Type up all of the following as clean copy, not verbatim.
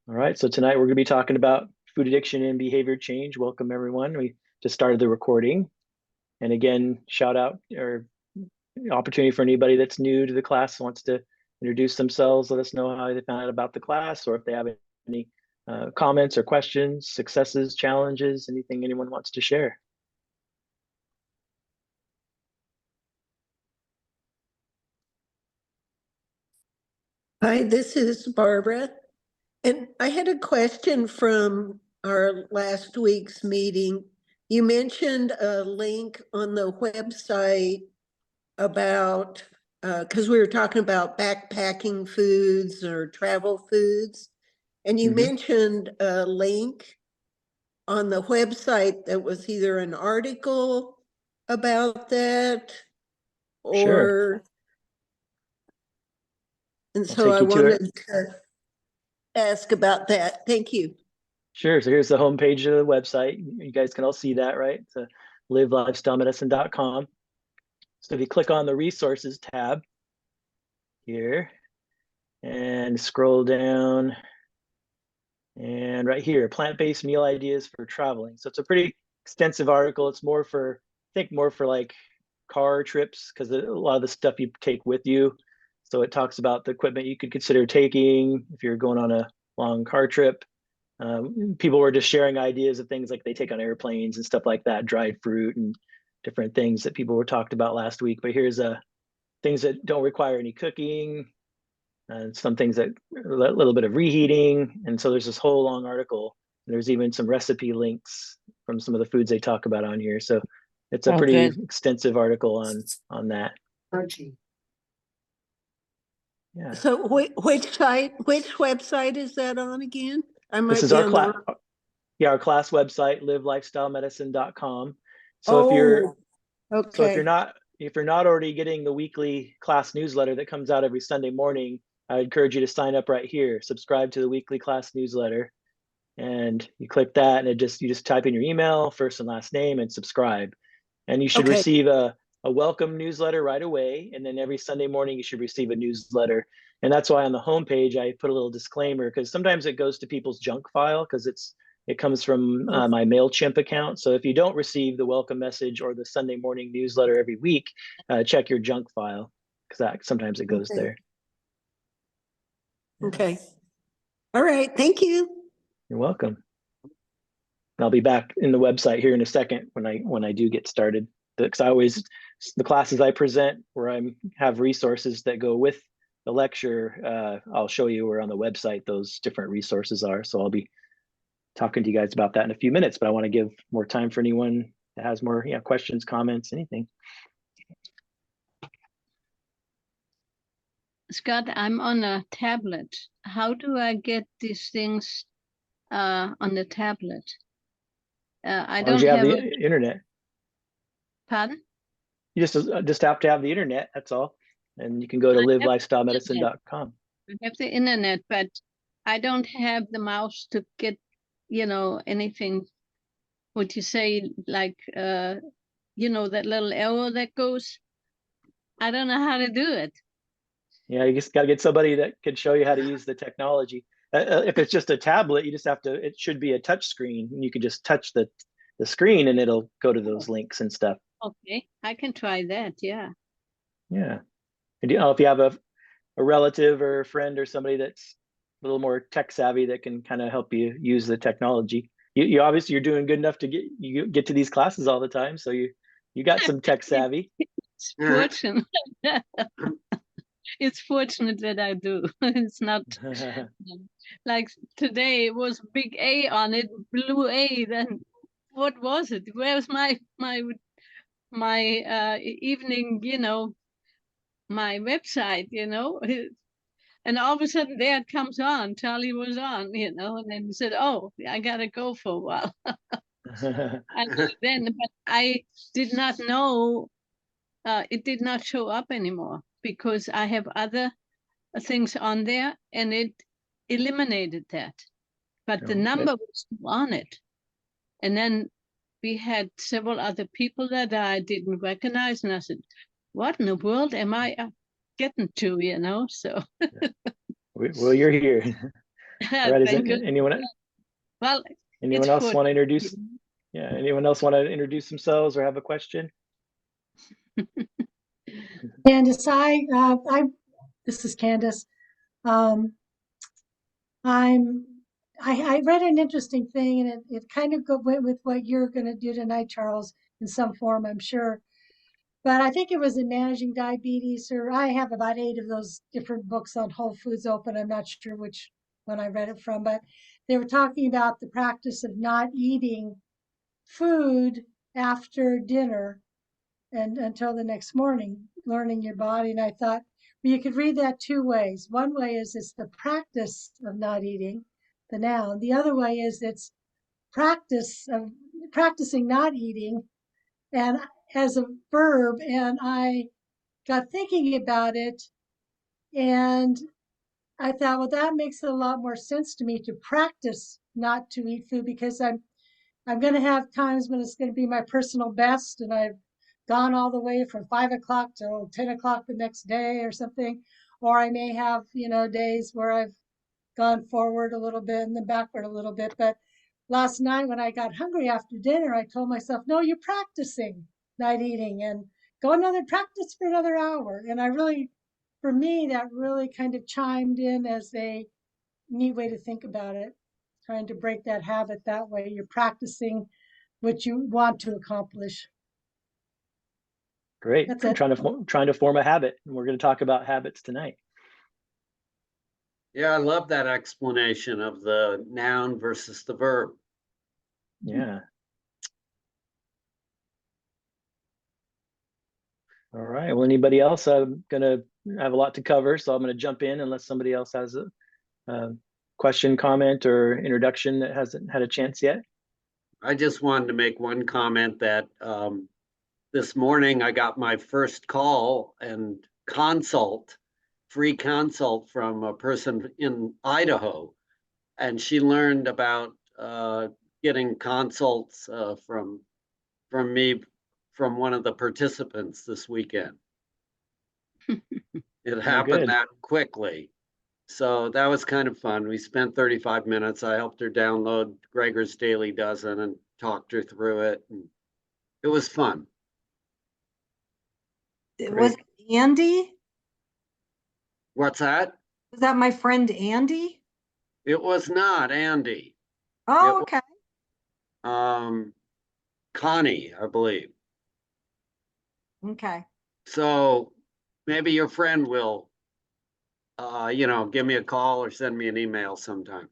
All right, so tonight we're going to be talking about food addiction and behavior change. Welcome, everyone. We just started the recording. And again, shout out or opportunity for anybody that's new to the class, wants to introduce themselves, let us know how they found out about the class, or if they have any comments or questions, successes, challenges, anything anyone wants to share. Hi, this is Barbara. And I had a question from our last week's meeting. You mentioned a link on the website about, because we were talking about backpacking foods or travel foods. And you mentioned a link on the website that was either an article about that Sure, or, and I'll so take I you to it. wanted to ask about that. Thank you. Sure, so here's the homepage of the website. You guys can all see that, right? It's livelifestylemedicine.com. So if you click on the resources tab here and scroll down, and right here, plant-based meal ideas for traveling. So it's a pretty extensive article. It's more for, I think more for like car trips, because a lot of the stuff you take with you. So it talks about the equipment you could consider taking if you're going on a long car trip. People were just sharing ideas of things like they take on airplanes and stuff like that, dried fruit and different things that people were talked about last week. But here's things that don't require any cooking, and some things that a little bit of reheating. And so there's this whole long article. There's even some recipe links from some of the foods they talk about on here. So it's a Oh, pretty good. extensive article on that. Yeah. So which website is that on again? I This might is be our on the class. wrong. Yeah, our class website, livelifestylemedicine.com. So Oh, if you're okay. not already getting the weekly class newsletter that comes out every Sunday morning, I encourage you to sign up right here. Subscribe to the weekly class newsletter, and you click that, and you just type in your email, first and last name, and subscribe. And you should Okay. receive a welcome newsletter right away. And then every Sunday morning, you should receive a newsletter. And that's why on the homepage, I put a little disclaimer, because sometimes it goes to people's junk file because it comes from my MailChimp account. So if you don't receive the welcome message or the Sunday morning newsletter every week, check your junk file, because that sometimes it goes Okay. there. Yeah, Okay. All right. Thank you. you're welcome. I'll be back in the website here in a second when I do get started. Because the classes I present where I have resources that go with the lecture, I'll show you where on the website those different resources are. So I'll be talking to you guys about that in a few minutes, but I want to give more time for anyone that has more questions, comments, anything. Scott, I'm on a tablet. How do I get these things on the tablet? I As long as don't you have have the a internet, pardon. you just have to have the internet. That's all, and you can go to I have the internet. livelifestylemedicine.com. I have the internet, but I don't have the mouse to get, anything. Would you say like, that little arrow that goes? I don't know how to do it. Yeah, you just got to get somebody that can show you how to use the technology. If it's just a tablet, you just have to. It should be a touch screen, and you can just touch the screen, and it'll go to those links and stuff. Okay, I can try that. Yeah. Yeah, and if you have a relative or a friend or somebody that's a little more tech savvy that can kind of help you use the technology. You obviously you're doing good enough to get to these classes all the time, so you got some tech savvy. It's fortunate. It's fortunate that I do. It's not like today it was big A on it, blue A. Then what was it? Where's my evening, my website, And all of a sudden there it comes on. Charlie was on, and then he said, "Oh, I gotta go for a while." And then, but I did not know it did not show up anymore because I have other things on there, and it eliminated that. But the number was still on it. And then we had several other people that I didn't recognize, and I said, "What in the world am I getting to?" So Well, you're here. All right, is Thank it you. anyone Well, anyone it's else food. want to introduce? Yeah, anyone else want to introduce themselves or have a question? Candace, this is Candace. Um, I read an interesting thing, and it kind of went with what you're going to do tonight, Charles, in some form, I'm sure. But I think it was in Managing Diabetes, or I have about 8 of those different books on Whole Foods open. I'm not sure which one I read it from, but they were talking about the practice of not eating food after dinner and until the next morning, learning your body. And I thought, well, you could read that 2 ways. One way is it's the practice of not eating, the noun. The other way is it's practice of practicing not eating and as a verb. And I got thinking about it, and I thought, well, that makes a lot more sense to me, to practice not to eat food, because I'm going to have times when it's going to be my personal best, and I've gone all the way from 5 o'clock till 10 o'clock the next day or something. Or I may have, days where I've gone forward a little bit and then backward a little bit. But last night when I got hungry after dinner, I told myself, no, you're practicing not eating, and go practice for another hour. And for me, that really kind of chimed in as a neat way to think about it, trying to break that habit that way. You're practicing what you want to accomplish. Great. That's I'm it. trying to form a habit, and we're going to talk about habits tonight. Yeah, I love that explanation of the noun versus the verb. Yeah. All right. Well, anybody else? I'm gonna have a lot to cover, so I'm gonna jump in unless somebody else has a question, comment, or introduction that hasn't had a chance yet. I just wanted to make one comment that this morning I got my first call and free consult from a person in Idaho, and she learned about getting consults from me from one of the participants this weekend. It happened good. that quickly. So that was kind of fun. We spent 35 minutes. I helped her download Gregor's Daily Dozen and talked her through it. And it was fun. Was it Andy? What's that? Was that my friend Andy? It was not Andy. Oh, okay. Connie, I believe. Okay. So maybe your friend will, give me a call or send me an email sometime.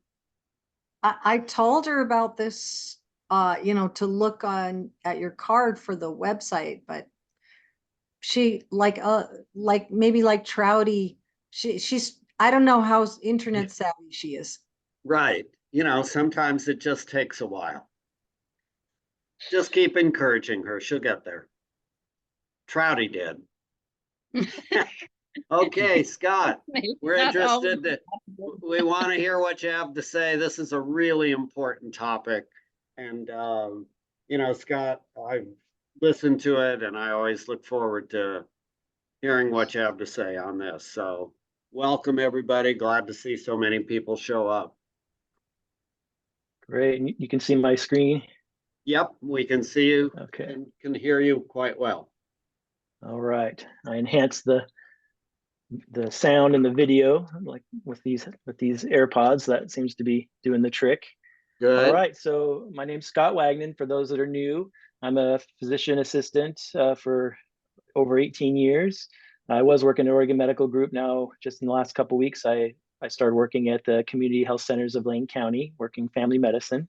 I told her about this, to look at your card for the website, but she like maybe like Trouty, she's I don't know how internet savvy she is. Right. Sometimes it just takes a while. Just keep encouraging her. She'll get there. Trouty did. Okay, Scott, we're interested. We want to hear what you have to say. This is a really important topic. And, Scott, I've listened to it and I always look forward to hearing what you have to say on this. So welcome, everybody. Glad to see so many people show up. Great. You can see my screen. Yep, we can see you. Okay. And can hear you quite well. All right. I enhanced the sound and the video like with these AirPods. That seems to be doing the trick. Good. All right. So my name's Scott Wagnon. For those that are new, I'm a physician assistant for over 18 years. I was working at Oregon Medical Group. Now, just in the last couple of weeks, I started working at the Community Health Centers of Lane County, working family medicine.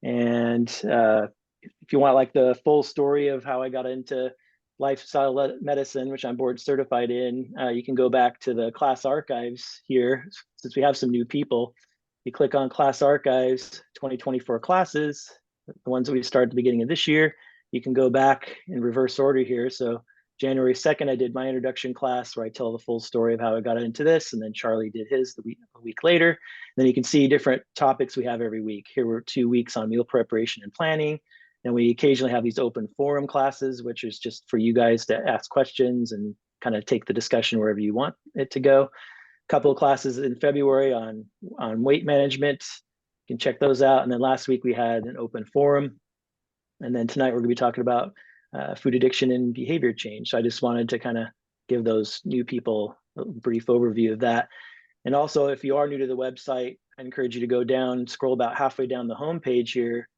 And if you want like the full story of how I got into lifestyle medicine, which I'm board certified in, you can go back to the class archives here. Since we have some new people, you click on class archives 2024 classes, the ones that we started at the beginning of this year. You can go back in reverse order here. So January 2nd, I did my introduction class where I tell the full story of how I got into this. And then Charlie did his a week later. And then you can see different topics we have every week. Here we're 2 weeks on meal preparation and planning. And we occasionally have these open forum classes, which is just for you guys to ask questions and kind of take the discussion wherever you want it to go. couple of classes in February on weight management. You can check those out. And then last week we had an open forum. And then tonight we're going to be talking about food addiction and behavior change. So I just wanted to kind of give those new people a brief overview of that. And also, if you are new to the website, I encourage you to go down, scroll about halfway down the homepage here,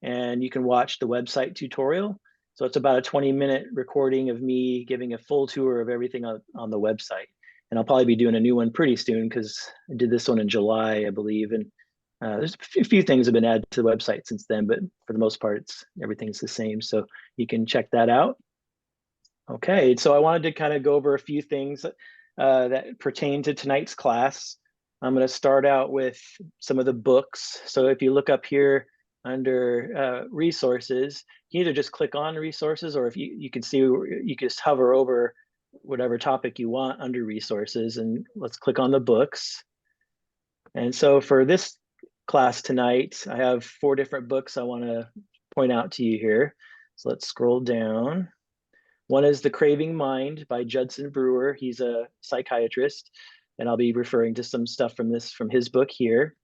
and you can watch the website tutorial. So it's about a 20-minute recording of me giving a full tour of everything on the website. And I'll probably be doing a new one pretty soon because I did this one in July, I believe. And there's a few things have been added to the website since then, but for the most part, everything's the same. So you can check that out. Okay, so I wanted to kind of go over a few things that pertain to tonight's class. I'm going to start out with some of the books. So if you look up here under resources, you either just click on resources, or if you can see, you can just hover over whatever topic you want under resources, and let's click on the books. And so for this class tonight, I have 4 different books I want to point out to you here. So let's scroll down. One is The Craving Mind by Judson Brewer. He's a psychiatrist, and I'll be referring to some stuff from his book here.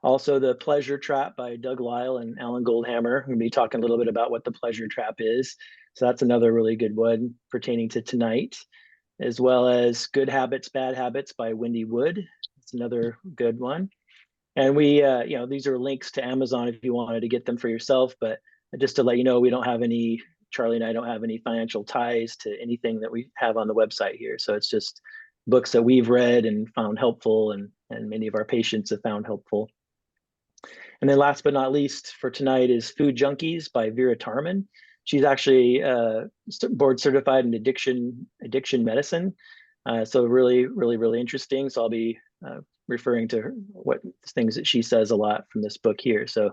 Also, The Pleasure Trap by Doug Lisle and Alan Goldhammer. I'm going to be talking a little bit about what the pleasure trap is. So that's another really good one pertaining to tonight, as well as Good Habits, Bad Habits by Wendy Wood. That's another good one. And we, these are links to Amazon if you wanted to get them for yourself, but just to let you know, we don't have any, Charlie and I don't have any financial ties to anything that we have on the website here. So it's just books that we've read and found helpful, and many of our patients have found helpful. And then last but not least for tonight is Food Junkies by Vera Tarman. She's actually board certified in addiction medicine. So really interesting. So I'll be referring to what things that she says a lot from this book here. So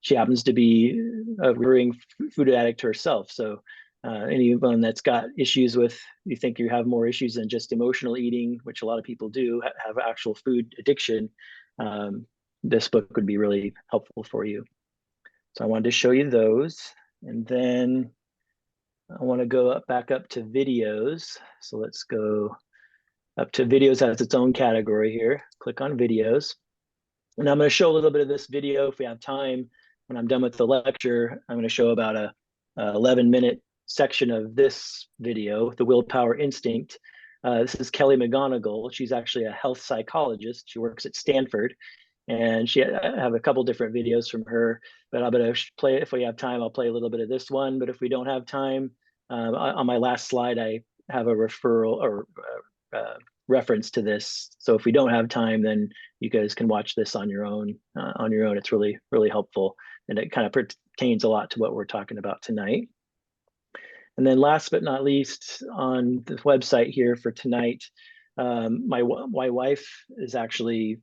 she happens to be a recovering food addict herself. So anyone that's got issues with, you think you have more issues than just emotional eating, which a lot of people do have actual food addiction, this book would be really helpful for you. So I wanted to show you those. And then I want to go back up to videos. So let's go up to videos as its own category here. Click on videos. And I'm going to show a little bit of this video if we have time. When I'm done with the lecture, I'm going to show about a 11-minute section of this video, The Willpower Instinct. This is Kelly McGonigal. She's actually a health psychologist. She works at Stanford. And I have a couple different videos from her, but I'm going to play, if we have time, I'll play a little bit of this one. But if we don't have time, on my last slide, I have a referral or reference to this. So if we don't have time, then you guys can watch this on your own. It's really helpful, and it kind of pertains a lot to what we're talking about tonight. And then last but not least, on the website here for tonight, my wife is actually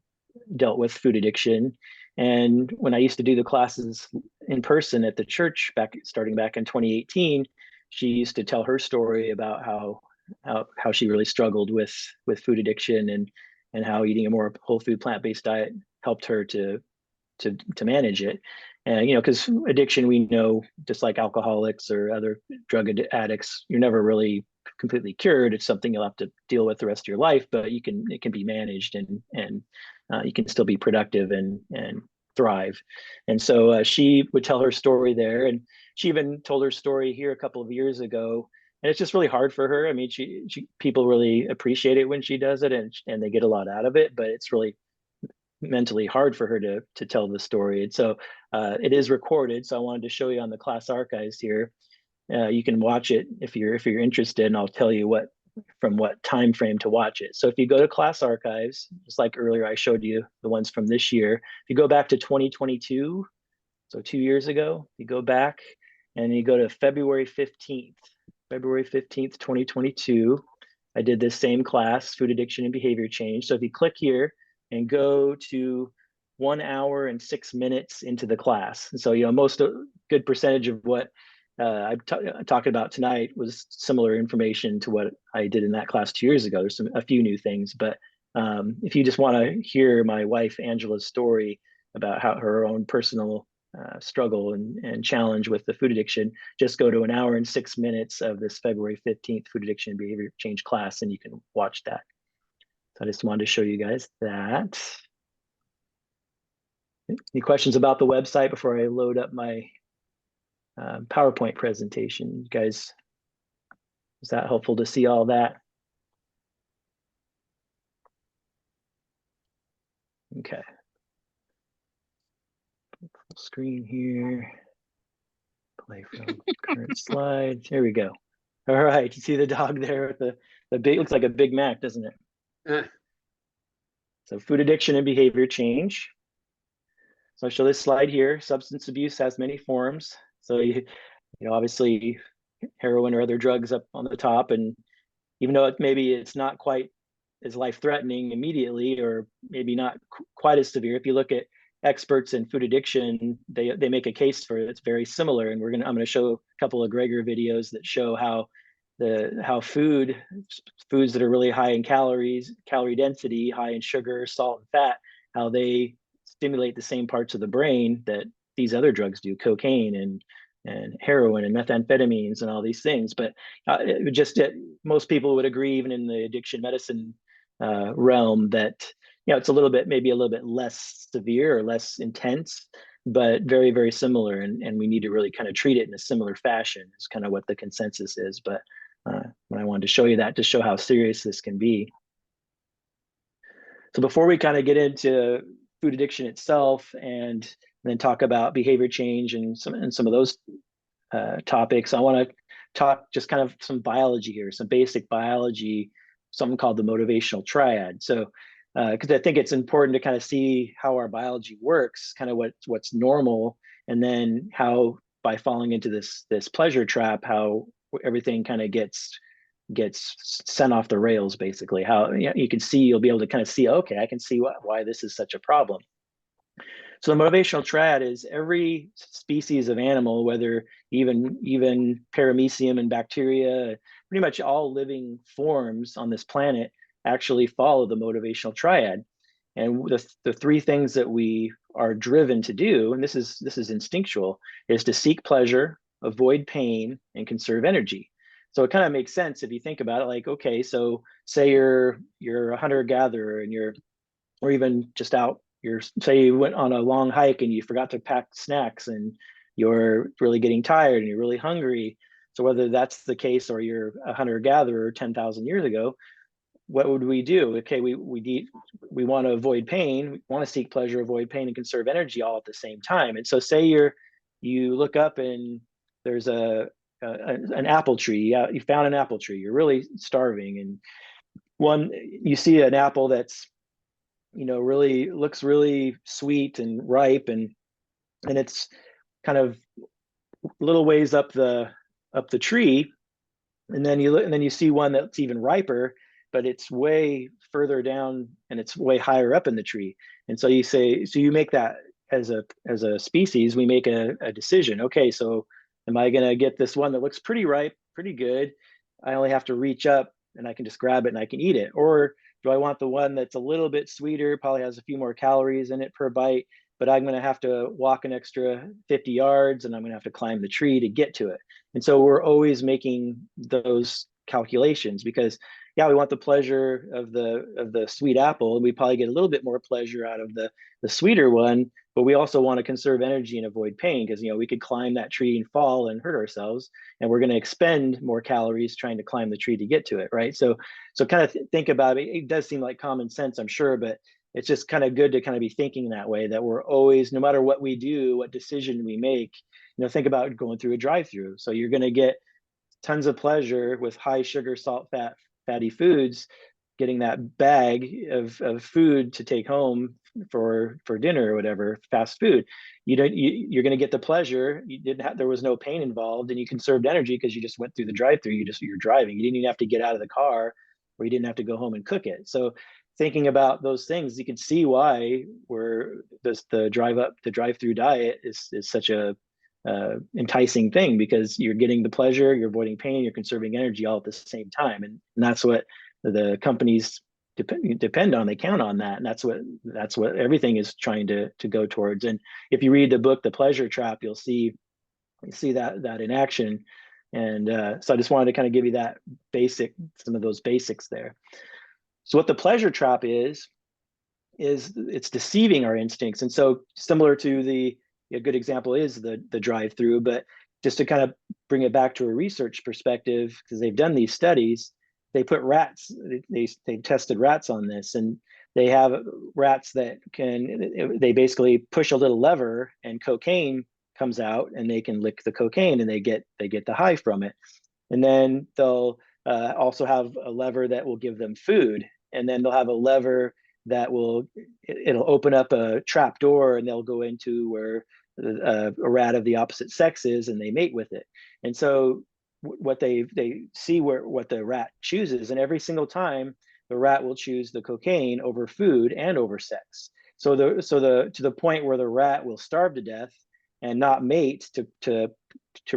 dealt with food addiction. And when I used to do the classes in person at the church starting back in 2018, she used to tell her story about how she really struggled with food addiction, and how eating a more whole food plant-based diet helped her to manage it. And because addiction, we know, just like alcoholics or other drug addicts, you're never really completely cured. It's something you'll have to deal with the rest of your life, but it can be managed, and you can still be productive and thrive. And so she would tell her story there, and she even told her story here a couple of years ago. And it's just really hard for her. I mean, people really appreciate it when she does it, and they get a lot out of it, but it's really mentally hard for her to tell the story. And so it is recorded. So I wanted to show you on the class archives here. You can watch it if you're interested, and I'll tell you from what time frame to watch it. So if you go to class archives, just like earlier I showed you the ones from this year, if you go back to 2022, so 2 years ago, you go back and you go to February 15th, 2022, I did this same class, Food Addiction and Behavior Change. So if you click here and go to 1 hour and 6 minutes into the class, and so most good percentage of what I'm talking about tonight was similar information to what I did in that class 2 years ago. There's a few new things, but if you just want to hear my wife Angela's story about how her own personal struggle and challenge with the food addiction, just go to 1 hour and 6 minutes of this February 15th Food Addiction and Behavior Change class, and you can watch that. I just wanted to show you guys that. Any questions about the website before I load up my PowerPoint presentation? You guys, is that helpful to see all that? Okay. Full screen here. Play from current slide. There we go. All right, you see the dog there with the big, looks like a Big Mac, doesn't it? Eh, So food addiction and behavior change. So I show this slide here. Substance abuse has many forms. So you know, obviously heroin or other drugs up on the top, and even though maybe it's not quite as life-threatening immediately, or maybe not quite as severe, if you look at experts in food addiction, they make a case for it. It's very similar, and I'm going to show a couple of Greger videos that show how foods that are really high in calories, calorie density, high in sugar, salt, and fat, how they stimulate the same parts of the brain that these other drugs do, cocaine and heroin and methamphetamines and all these things. But most people would agree, even in the addiction medicine realm, that it's maybe a little bit less severe or less intense, but very, very similar. And we need to really kind of treat it in a similar fashion is kind of what the consensus is. But when I wanted to show you that to show how serious this can be. So before we kind of get into food addiction itself and then talk about behavior change and some of those topics, I want to talk just kind of some biology here, some basic biology, something called the motivational triad. So because I think it's important to kind of see how our biology works, kind of what's normal, and then how by falling into this pleasure trap, how everything kind of gets sent off the rails, basically. How you can see, you'll be able to kind of see, okay, I can see why this is such a problem. So the motivational triad is every species of animal, whether even paramecium and bacteria, pretty much all living forms on this planet actually follow the motivational triad. And the three things that we are driven to do, and this is instinctual, is to seek pleasure, avoid pain, and conserve energy. So it kind of makes sense if you think about it, like, okay, so say you're a hunter-gatherer and or even just out, say you went on a long hike and you forgot to pack snacks and you're really getting tired and you're really hungry. So whether that's the case or you're a hunter-gatherer 10,000 years ago, what would we do? Okay, we want to avoid pain, we want to seek pleasure, avoid pain, and conserve energy all at the same time. And so say you look up and there's an apple tree. You found an apple tree. You're really starving, and you see an apple that's really looks really sweet and ripe, and it's kind of little ways up the tree, and then you look, and then you see one that's even riper, but it's way further down and it's way higher up in the tree. And so you make that as a species, we make a decision. Okay, so am I going to get this one that looks pretty ripe, pretty good? I only have to reach up and I can just grab it and I can eat it. Or do I want the one that's a little bit sweeter, probably has a few more calories in it per bite, but I'm going to have to walk an extra 50 yards and I'm going to have to climb the tree to get to it. And so we're always making those calculations because, yeah, we want the pleasure of the sweet apple, and we probably get a little bit more pleasure out of the sweeter one, but we also want to conserve energy and avoid pain because we could climb that tree and fall and hurt ourselves, and we're going to expend more calories trying to climb the tree to get to it, right? So kind of think about it. It does seem like common sense, I'm sure, but it's just kind of good to kind of be thinking that way, that we're always, no matter what we do, what decision we make, think about going through a drive-through. So you're going to get tons of pleasure with high sugar, salt, fatty foods, getting that bag of food to take home for dinner or whatever, fast food. You're going to get the pleasure. There was no pain involved, and you conserved energy because you just went through the drive-through. You're driving. You didn't even have to get out of the car, or you didn't have to go home and cook it. So thinking about those things, you can see why the drive-through diet is such a enticing thing, because you're getting the pleasure, you're avoiding pain, you're conserving energy all at the same time, and that's what the companies depend on. They count on that, and that's what everything is trying to go towards. And if you read the book The Pleasure Trap, you'll see that in action. And so I just wanted to kind of give you some of those basics there. So what the pleasure trap is it's deceiving our instincts. And so similar to a good example is the drive-through, but just to kind of bring it back to a research perspective, because they've done these studies, they put rats, they tested rats on this, and they have rats that they basically push a little lever and cocaine comes out, and they can lick the cocaine and they get the high from it. And then they'll also have a lever that will give them food, and then they'll have a lever that it'll open up a trap door, and they'll go into where a rat of the opposite sex is, and they mate with it. And so what they see what the rat chooses, and every single time the rat will choose the cocaine over food and over sex. So to the point where the rat will starve to death and not mate to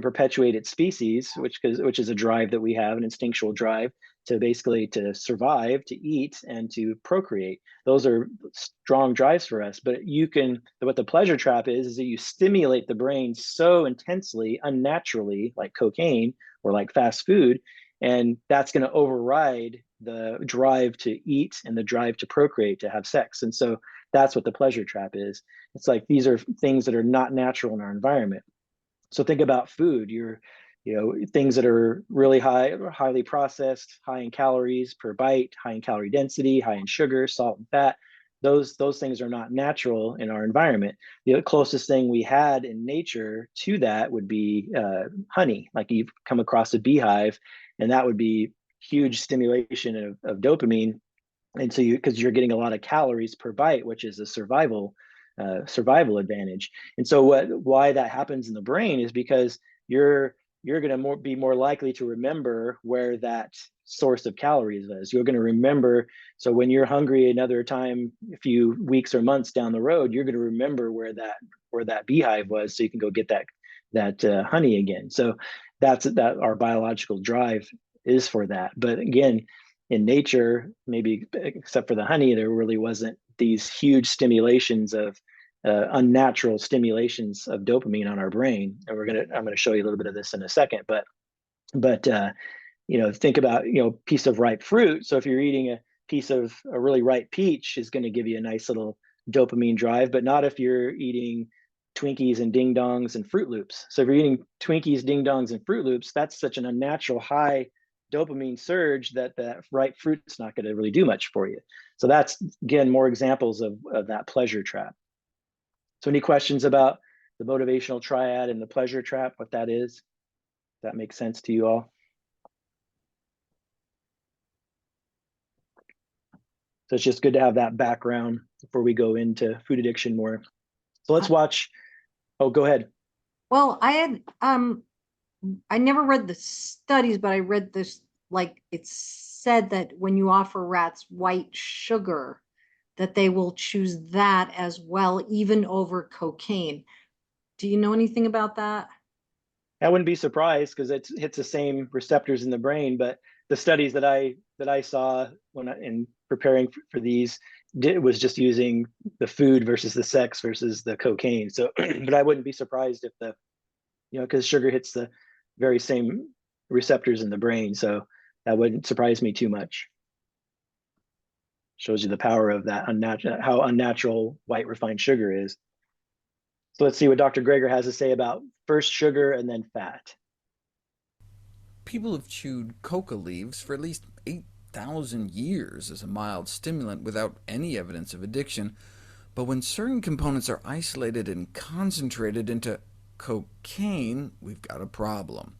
perpetuate its species, which is a drive that we have, an instinctual drive to survive, to eat, and to procreate. Those are strong drives for us. But what the pleasure trap is that you stimulate the brain so intensely, unnaturally, like cocaine or like fast food, and that's going to override the drive to eat and the drive to procreate, to have sex. And so that's what the pleasure trap is. It's like these are things that are not natural in our environment. So think about food. Things that are really highly processed, high in calories per bite, high in calorie density, high in sugar, salt, and fat. Those things are not natural in our environment. The closest thing we had in nature to that would be honey. Like you've come across a beehive, and that would be huge stimulation of dopamine. And so because you're getting a lot of calories per bite, which is a survival advantage. And so why that happens in the brain is because you're going to be more likely to remember where that source of calories is. You're going to remember. So when you're hungry another time, a few weeks or months down the road, you're going to remember where that beehive was, so you can go get that honey again. So that's our biological drive is for that. But again, in nature, maybe except for the honey, there really wasn't these huge stimulations of unnatural stimulations of dopamine on our brain. And I'm gonna show you a little bit of this in a second. But think about piece of ripe fruit. So if you're eating a piece of a really ripe peach, is going to give you a nice little dopamine drive, but not if you're eating Twinkies and Ding Dongs and Fruit Loops. So if you're eating Twinkies, Ding Dongs, and Fruit Loops, that's such an unnatural high dopamine surge that ripe fruit's not going to really do much for you. So that's, again, more examples of that pleasure trap. So any questions about the motivational triad and the pleasure trap, what that is? Does that make sense to you all? So it's just good to have that background before we go into food addiction more. So let's watch. Oh, go ahead. Well, I never read the studies, but I read this, like it said that when you offer rats white sugar, that they will choose that as well, even over cocaine. Do you know anything about that? I wouldn't be surprised, because it hits the same receptors in the brain. But the studies that I saw in preparing for these was just using the food versus the sex versus the cocaine. So, but I wouldn't be surprised if because sugar hits the very same receptors in the brain. So that wouldn't surprise me too much. Shows you the power of that how unnatural white refined sugar is. So let's see what Dr. Greger has to say about first sugar and then fat. People have chewed coca leaves for at least 8,000 years as a mild stimulant without any evidence of addiction, but when certain components are isolated and concentrated into cocaine, we've got a problem.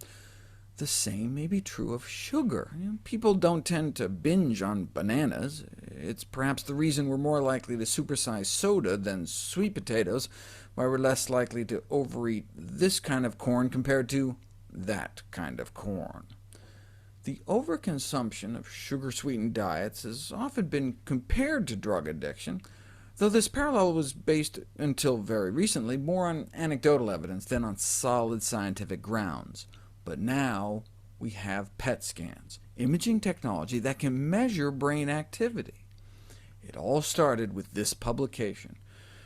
The same may be true of sugar. People don't tend to binge on bananas. It's perhaps the reason we're more likely to supersize soda than sweet potatoes, why we're less likely to overeat this kind of corn compared to that kind of corn. The overconsumption of sugar-sweetened diets has often been compared to drug addiction, though this parallel was based, until very recently, more on anecdotal evidence than on solid scientific grounds. But now we have PET scans, imaging technology that can measure brain activity. It all started with this publication,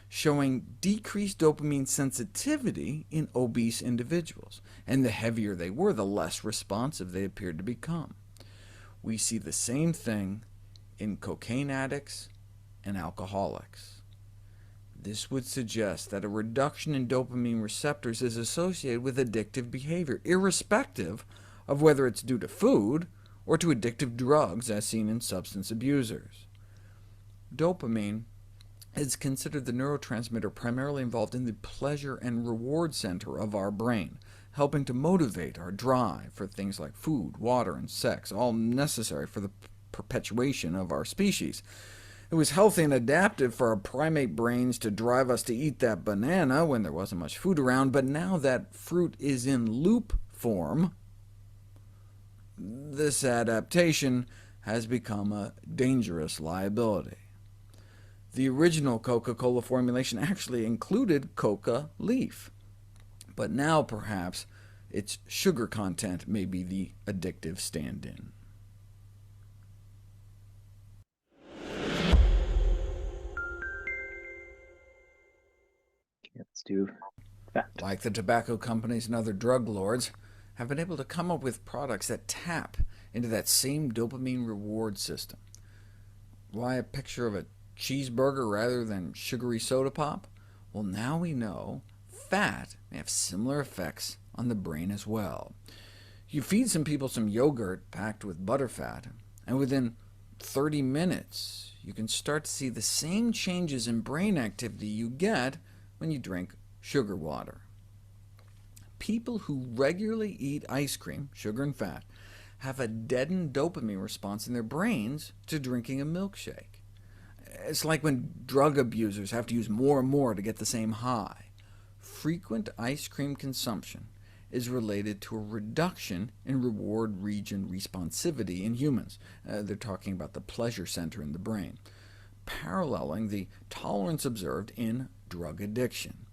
showing decreased dopamine sensitivity in obese individuals, and the heavier they were, the less responsive they appeared to become. We see the same thing in cocaine addicts and alcoholics. This would suggest that a reduction in dopamine receptors is associated with addictive behavior, irrespective of whether it's due to food or to addictive drugs, as seen in substance abusers. Dopamine is considered the neurotransmitter primarily involved in the pleasure and reward center of our brain, helping to motivate our drive for things like food, water, and sex, all necessary for the perpetuation of our species. It was healthy and adaptive for our primate brains to drive us to eat that banana when there wasn't much food around, but now that fruit is in loop form, this adaptation has become a dangerous liability. The original Coca-Cola formulation actually included coca leaf, but now perhaps its sugar content may be the addictive stand-in. Let's do fat. Like the tobacco companies and other drug lords, have been able to come up with products that tap into that same dopamine reward system. Why a picture of a cheeseburger rather than sugary soda pop? Well, now we know fat may have similar effects on the brain as well. You feed some people some yogurt packed with butterfat, and within 30 minutes you can start to see the same changes in brain activity you get when you drink sugar water. People who regularly eat ice cream, sugar and fat, have a deadened dopamine response in their brains to drinking a milkshake. It's like when drug abusers have to use more and more to get the same high. Frequent ice cream consumption is related to a reduction in reward region responsivity in humans. They're talking about the pleasure center in the brain, paralleling the tolerance observed in drug addiction.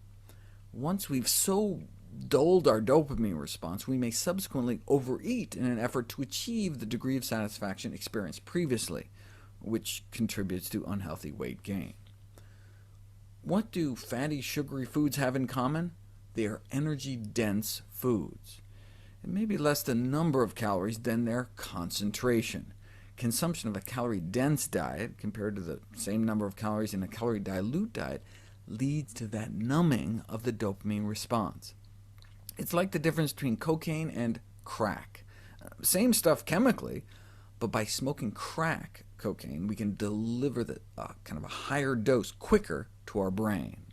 Once we've so dulled our dopamine response, we may subsequently overeat in an effort to achieve the degree of satisfaction experienced previously, which contributes to unhealthy weight gain. What do fatty, sugary foods have in common? They are energy-dense foods. It may be less the number of calories than their concentration. Consumption of a calorie-dense diet, compared to the same number of calories in a calorie-dilute diet, leads to that numbing of the dopamine response. It's like the difference between cocaine and crack. Same stuff chemically, but by smoking crack cocaine, we can deliver the kind of a higher dose quicker to our brain.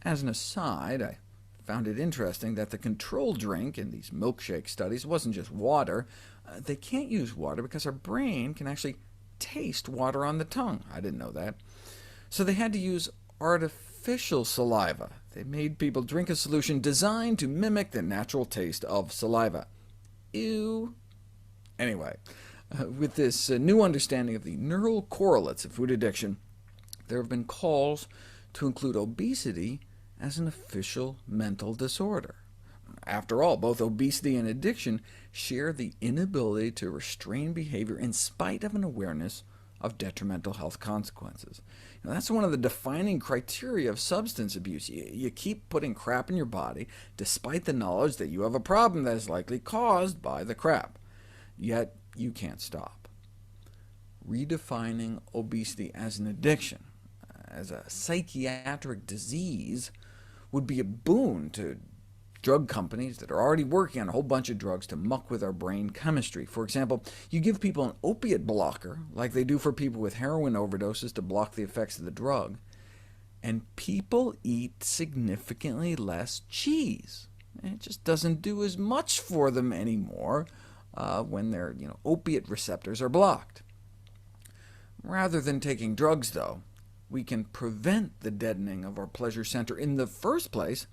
As an aside, I found it interesting that the control drink in these milkshake studies wasn't just water. They can't use water because our brain can actually taste water on the tongue. I didn't know that. So they had to use artificial saliva. They made people drink a solution designed to mimic the natural taste of saliva. Ew. Anyway, with this new understanding of the neural correlates of food addiction, there have been calls to include obesity as an official mental disorder. After all, both obesity and addiction share the inability to restrain behavior in spite of an awareness of detrimental health consequences. That's one of the defining criteria of substance abuse. You keep putting crap in your body, despite the knowledge that you have a problem that is likely caused by the crap. Yet you can't stop. Redefining obesity as an addiction, as a psychiatric disease, would be a boon to drug companies that are already working on a whole bunch of drugs to muck with our brain chemistry. For example, you give people an opiate blocker, like they do for people with heroin overdoses to block the effects of the drug, and people eat significantly less cheese. It just doesn't do as much for them anymore when their opiate receptors are blocked. Rather than taking drugs, though, we can prevent the deadening of our pleasure center in the first place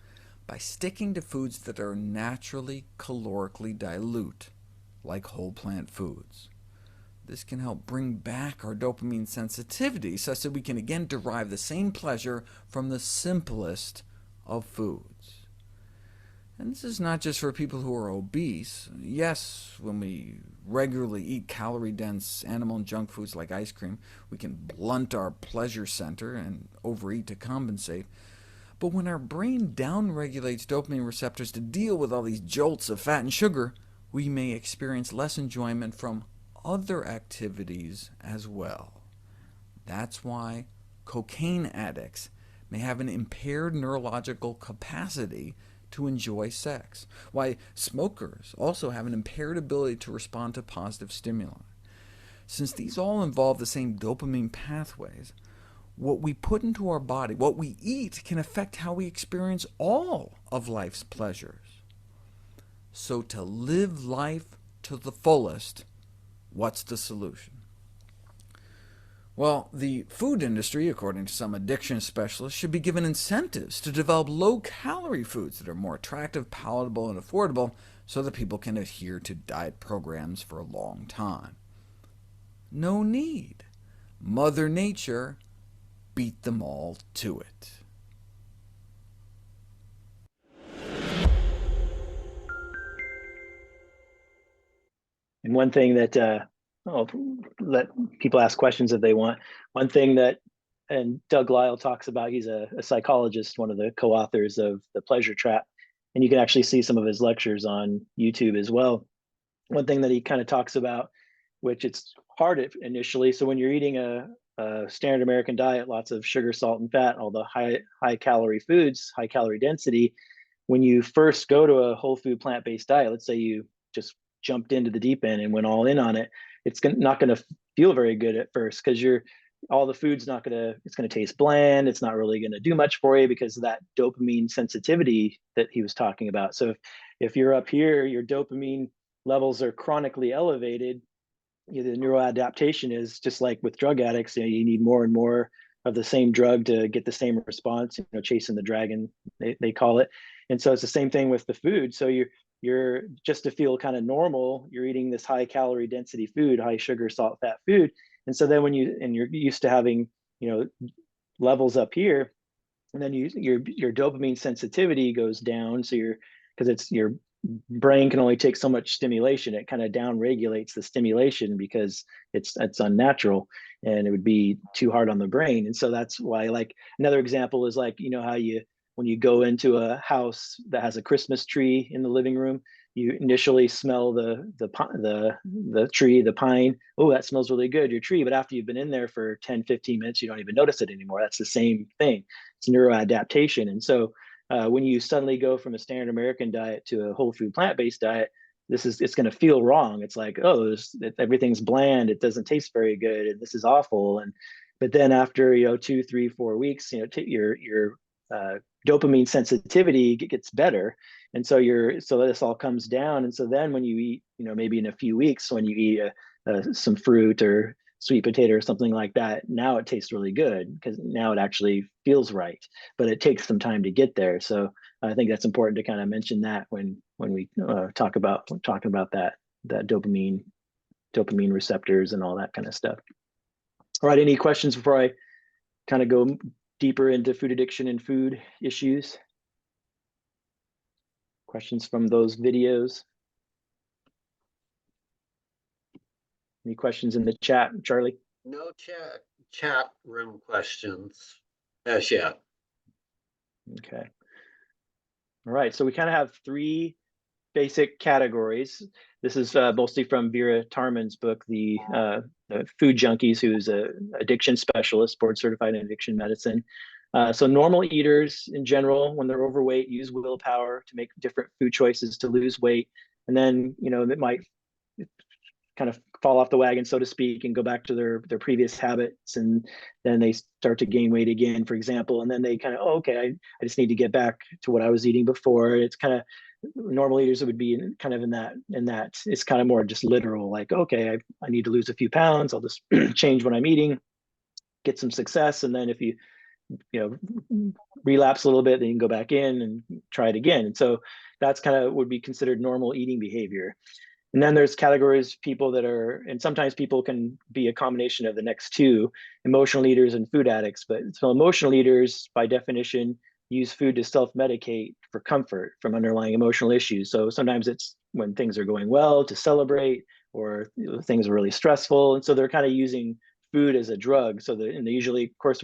by sticking to foods that are naturally calorically dilute, like whole plant foods. This can help bring back our dopamine sensitivity such that we can again derive the same pleasure from the simplest of foods. And this is not just for people who are obese. Yes, when we regularly eat calorie-dense animal and junk foods like ice cream, we can blunt our pleasure center and overeat to compensate. But when our brain downregulates dopamine receptors to deal with all these jolts of fat and sugar, we may experience less enjoyment from other activities as well. That's why cocaine addicts may have an impaired neurological capacity to enjoy sex, why smokers also have an impaired ability to respond to positive stimuli. Since these all involve the same dopamine pathways, what we put into our body, what we eat, can affect how we experience all of life's pleasures. So to live life to the fullest, what's the solution? Well, the food industry, according to some addiction specialists, should be given incentives to develop low-calorie foods that are more attractive, palatable, and affordable, so that people can adhere to diet programs for a long time. No need. Mother Nature beat them all to it. And one thing that, let people ask questions if they want. One thing that, and Doug Lyle talks about, he's a psychologist, one of the co-authors of The Pleasure Trap, and you can actually see some of his lectures on YouTube as well. One thing that he kind of talks about, which it's hard initially, so when you're eating a standard American diet, lots of sugar, salt, and fat, all the high calorie foods, high calorie density, when you first go to a whole food plant-based diet, let's say you just jumped into the deep end and went all in on it, it's not going to feel very good at first, because all the food's not going to, it's going to taste bland. It's not really going to do much for you because of that dopamine sensitivity that he was talking about. So if you're up here, your dopamine levels are chronically elevated, the neuroadaptation is just like with drug addicts, you need more and more of the same drug to get the same response, chasing the dragon, they call it. And so it's the same thing with the food. So you're just to feel kind of normal, you're eating this high calorie density food, high sugar, salt, fat food. And so then you're used to having, levels up here, and then your dopamine sensitivity goes down. So because your brain can only take so much stimulation, it kind of down regulates the stimulation because it's unnatural and it would be too hard on the brain. And so that's why, like, another example is like, how when you go into a house that has a Christmas tree in the living room, you initially smell the tree, the pine. Oh, that smells really good, your tree. But after you've been in there for 10, 15 minutes, you don't even notice it anymore. That's the same thing. It's neuroadaptation. And so when you suddenly go from a standard American diet to a whole food plant-based diet, it's going to feel wrong. It's like, oh, everything's bland. It doesn't taste very good, and this is awful. But then after 2, 3, 4 weeks, your dopamine sensitivity gets better, and so this all comes down. And so then when you eat, maybe in a few weeks, when you eat some fruit or sweet potato or something like that, now it tastes really good because now it actually feels right, but it takes some time to get there. So I think that's important to kind of mention that when we talking about that dopamine receptors and all that kind of stuff. All right, any questions before I kind of go deeper into food addiction and food issues? Questions from those videos? Any questions in the chat, Charlie? No chat room questions as yet. Okay. All right, so we kind of have 3 basic categories. This is mostly from Vera Tarman's book, the Food Junkies, who's an addiction specialist, board certified in addiction medicine. So normal eaters in general, when they're overweight, use willpower to make different food choices to lose weight. And then, that might kind of fall off the wagon, so to speak, and go back to their previous habits. And then they start to gain weight again, for example. And then they kind of, oh, okay, I just need to get back to what I was eating before. It's kind of, normal eaters would be kind of in that, it's kind of more just literal, like, okay, I need to lose a few pounds. I'll just change what I'm eating, get some success. And then if you relapse a little bit, then you can go back in and try it again. And so that's kind of would be considered normal eating behavior. And then there's categories, people that are, and sometimes people can be a combination of the next 2, emotional eaters and food addicts. But so emotional eaters, by definition, use food to self-medicate for comfort from underlying emotional issues. So sometimes it's when things are going well to celebrate, or things are really stressful. And so they're kind of using food as a drug. So and they usually, of course,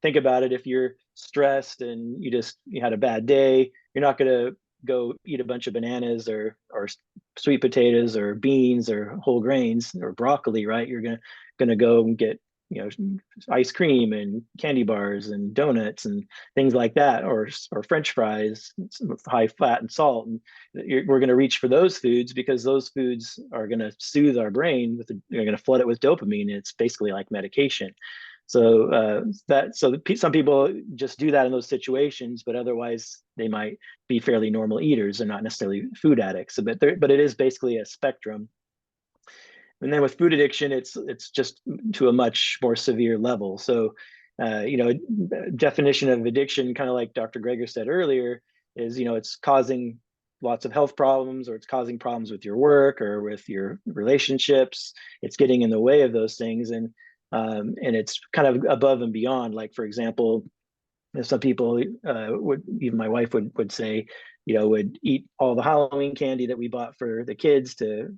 think about it, if you're stressed and you had a bad day, you're not going to go eat a bunch of bananas or sweet potatoes or beans or whole grains or broccoli, right? You're gonna go and get, you know, ice cream and candy bars and donuts and things like that, or French fries, high fat and salt. And we're going to reach for those foods because those foods are going to soothe our brain they're going to flood it with dopamine. It's basically like medication. So some people just do that in those situations, but otherwise they might be fairly normal eaters and not necessarily food addicts. But it is basically a spectrum. And then with food addiction, it's just to a much more severe level. So, you know, definition of addiction, kind of like Dr. Greger said earlier, is, you know, it's causing lots of health problems, or it's causing problems with your work or with your relationships. It's getting in the way of those things, and it's kind of above and beyond. Like, for example, some people would, even my wife would say, you know, would eat all the Halloween candy that we bought for the kids to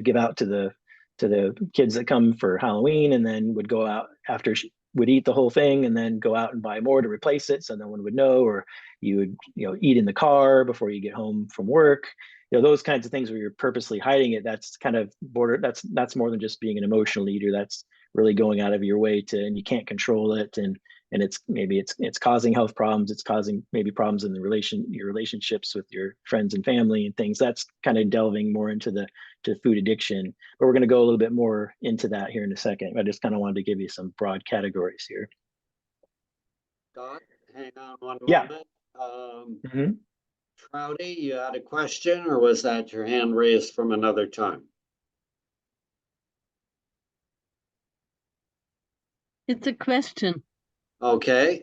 give out to the kids that come for Halloween, and then would go out after she would eat the whole thing and then go out and buy more to replace it so no one would know. Or you would, you know, eat in the car before you get home from work. You know, those kinds of things where you're purposely hiding it. That's kind of that's more than just being an emotional eater. That's really going out of your way to, and you can't control it, and it's causing health problems. It's causing maybe problems in your relationships with your friends and family and things. That's kind of delving more into to food addiction. But we're going to go a little bit more into that here in a second. I just kind of wanted to give you some broad categories here. Scott, hang on one Yeah. moment. Trouty, you had a question, or was that your hand raised from another time? It's a question. Okay.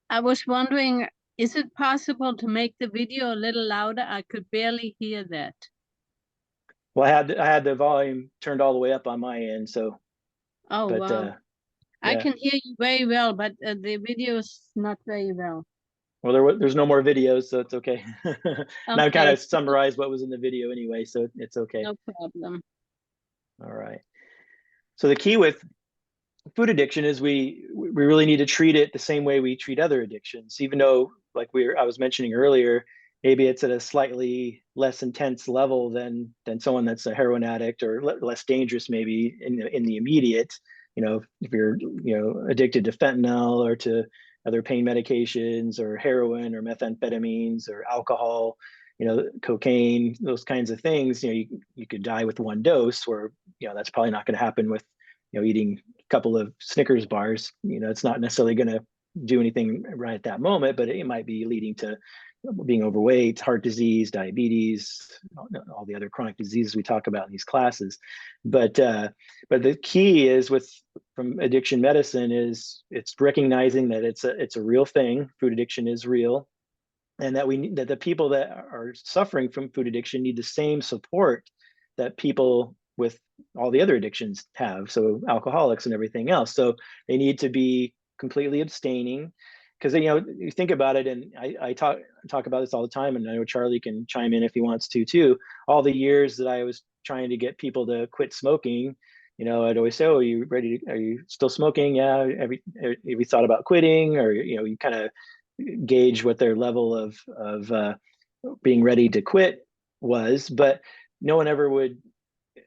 I was wondering, is it possible to make the video a little louder? I could barely hear that. Well, I had the volume turned all the way up on my end, so. Oh, but, wow. I yeah. can hear you very well, but the video is not very well. Well, there's no more videos, so it's okay. And I've kind Okay. of summarized what was in the video anyway, so it's okay. No problem. All right. So the key with food addiction is we really need to treat it the same way we treat other addictions, even though, like I was mentioning earlier, maybe it's at a slightly less intense level than someone that's a heroin addict, or less dangerous maybe in the immediate. You know, if you're, you know, addicted to fentanyl or to other pain medications or heroin or methamphetamines or alcohol, you know, cocaine, those kinds of things, you know, you could die with one dose, where, you know, that's probably not going to happen with, you know, eating a couple of Snickers bars. You know, it's not necessarily going to do anything right at that moment, but it might be leading to being overweight, heart disease, diabetes, all the other chronic diseases we talk about in these classes. But the key is from addiction medicine is it's recognizing that it's a real thing. Food addiction is real, and that the people that are suffering from food addiction need the same support that people with all the other addictions have. So alcoholics and everything else. So they need to be completely abstaining. Because, you know, you think about it, and I talk about this all the time, and I know Charlie can chime in if he wants to too. All the years that I was trying to get people to quit smoking, you know, I'd always say, "Oh, are you still smoking? Yeah. Have you thought about quitting?" Or, you know, you kind of gauge what their level of being ready to quit was, but no one ever would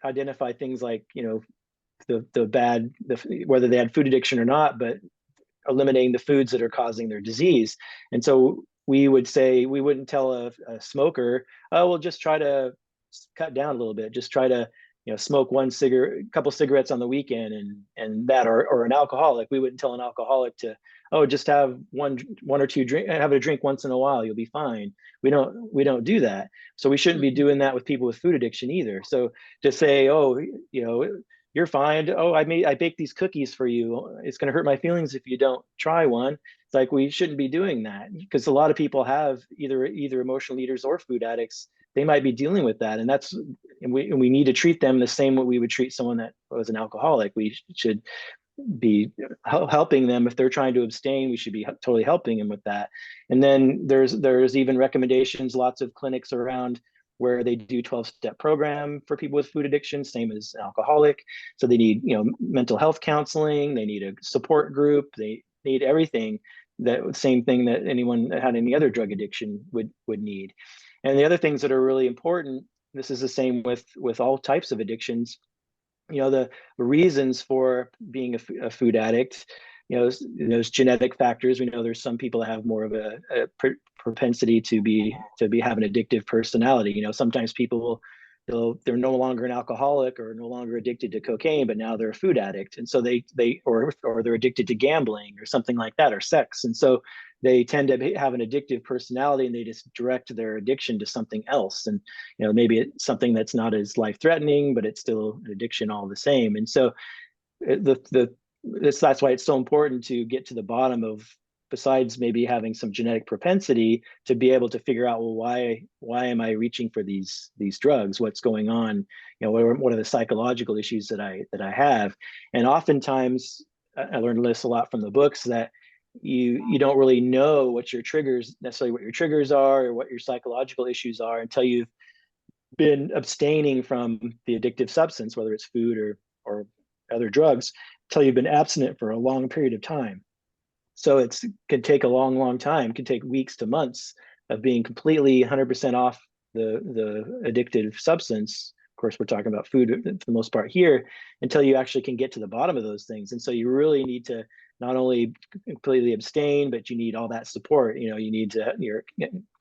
identify things like, you know, whether they had food addiction or not, but eliminating the foods that are causing their disease. And so we would say, we wouldn't tell a smoker, "Oh, well, just try to cut down a little bit. Just try to, you know, smoke couple cigarettes on the weekend," and that, or an alcoholic. We wouldn't tell an alcoholic to, "Oh, just have one or two have a drink once in a while. You'll be fine." We don't do that. So we shouldn't be doing that with people with food addiction either. So to say, "Oh, you know, you're fine. Oh, I baked these cookies for you. It's going to hurt my feelings if you don't try one." It's like, we shouldn't be doing that, because a lot of people have either emotional eaters or food addicts. They might be dealing with that, and we need to treat them the same way we would treat someone that was an alcoholic. We should be helping them if they're trying to abstain. We should be totally helping them with that. And then there's even recommendations, lots of clinics around where they do 12-step program for people with food addiction, same as an alcoholic. So they need, you know, mental health counseling, they need a support group, they need everything that same thing that anyone that had any other drug addiction would need. And the other things that are really important, this is the same with all types of addictions, the reasons for being a food addict, there's genetic factors. We know there's some people that have more of a propensity to be have an addictive personality. Sometimes people they're no longer an alcoholic or no longer addicted to cocaine, but now they're a food addict, and so or they're addicted to gambling or something like that, or sex, and so they tend to have an addictive personality, and they just direct their addiction to something else. And maybe it's something that's not as life-threatening, but it's still an addiction all the same. And so that's why it's so important to get to the bottom of, besides maybe having some genetic propensity, to be able to figure out, well, why am I reaching for these drugs? What's going on? What are the psychological issues that I have? And oftentimes, I learned this a lot from the books, that you don't really know what your triggers are, or what your psychological issues are, until you've been abstaining from the addictive substance, whether it's food or other drugs, until you've been abstinent for a long period of time. So it could take a long time. It could take weeks to months of being completely 100% off the addictive substance. Of course, we're talking about food for the most part here, until you actually can get to the bottom of those things. And so you really need to not only completely abstain, but you need all that support. You need your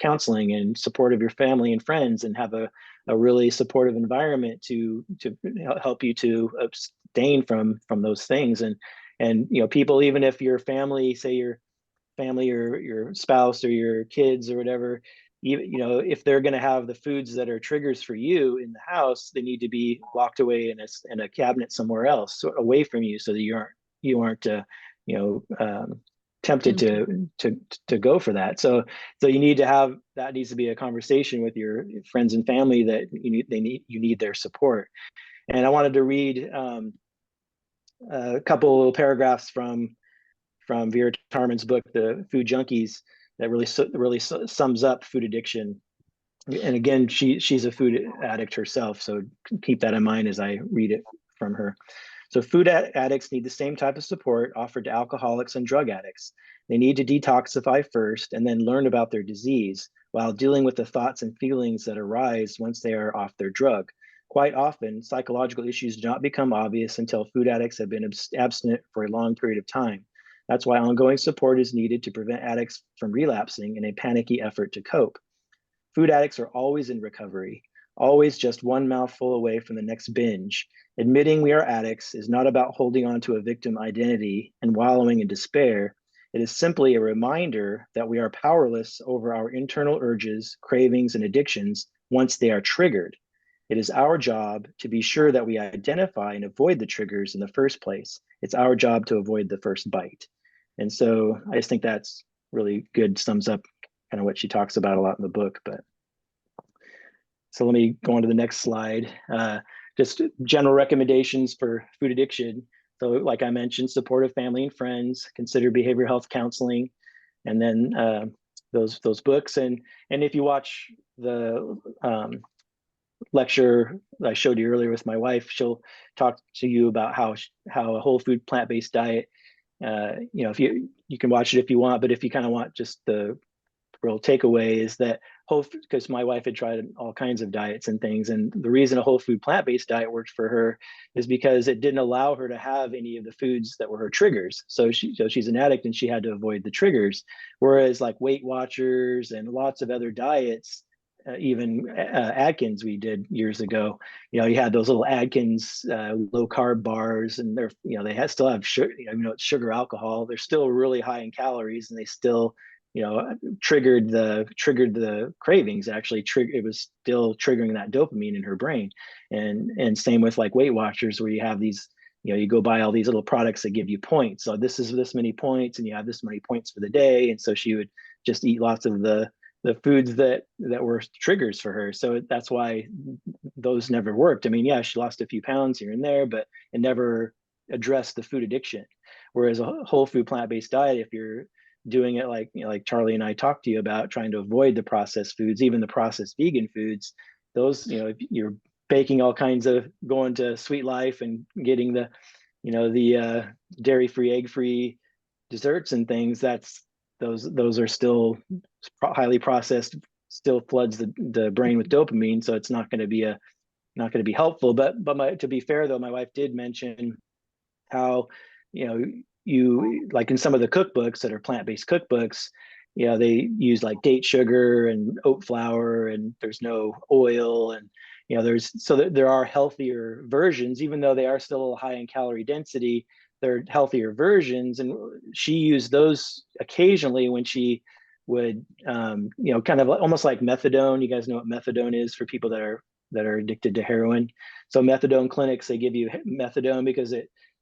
counseling and support of your family and friends, and have a really supportive environment to help you to abstain from those things. And people, even if your family, say your family or your spouse or your kids or whatever, if they're going to have the foods that are triggers for you in the house, they need to be locked away in a cabinet somewhere else, away from you, so that you aren't tempted to go for that. So you need to have, that needs to be a conversation with your friends and family, that you need their support. And I wanted to read a couple little paragraphs from Vera Tarman's book, The Food Junkies, that really sums up food addiction. And again, she's a food addict herself, so keep that in mind as I read it from her. So food addicts need the same type of support offered to alcoholics and drug addicts. They need to detoxify first, and then learn about their disease, while dealing with the thoughts and feelings that arise once they are off their drug. Quite often, psychological issues do not become obvious until food addicts have been abstinent for a long period of time. That's why ongoing support is needed to prevent addicts from relapsing in a panicky effort to cope. Food addicts are always in recovery, always just one mouthful away from the next binge. Admitting we are addicts is not about holding on to a victim identity and wallowing in despair. It is simply a reminder that we are powerless over our internal urges, cravings, and addictions once they are triggered. It is our job to be sure that we identify and avoid the triggers in the first place. It's our job to avoid the first bite. And so I just think that's really good, sums up kind of what she talks about a lot in the book. But so let me go on to the next slide. Just general recommendations for food addiction. So like I mentioned, supportive family and friends, consider behavioral health counseling, and then those books. And if you watch the lecture I showed you earlier with my wife, she'll talk to you about how a whole food plant-based diet, if you can watch it if you want, but if you kind of want just the real takeaway, is that because my wife had tried all kinds of diets and things, and the reason a whole food plant-based diet worked for her is because it didn't allow her to have any of the foods that were her triggers. So she's an addict, and she had to avoid the triggers. Whereas like Weight Watchers and lots of other diets, even Atkins we did years ago, you had those little Atkins low carb bars, and they're still have sugar, it's sugar alcohol. They're still really high in calories, and they still triggered the cravings. Actually, it was still triggering that dopamine in her brain. And same with like Weight Watchers, where you have these, you go buy all these little products that give you points. So this is this many points, and you have this many points for the day. And so she would just eat lots of the foods that were triggers for her. So that's why those never worked. I mean, yeah, she lost a few pounds here and there, but it never addressed the food addiction. Whereas a whole food plant-based diet, if you're doing it like like Charlie and I talked to you about, trying to avoid the processed foods, even the processed vegan foods, those, if you're baking all kinds of, going to Sweet Life and getting the dairy-free, egg-free desserts and things, that's those are still highly processed, still floods the brain with dopamine, so it's not going to be helpful. But to be fair though, my wife did mention how, you like in some of the cookbooks that are plant-based cookbooks, they use like date sugar and oat flour, and there's no oil, and there are healthier versions, even though they are still high in calorie density. They're healthier versions, and she used those occasionally when she would, kind of almost like methadone. You guys know what methadone is for people that are addicted to heroin. So methadone clinics, they give you methadone because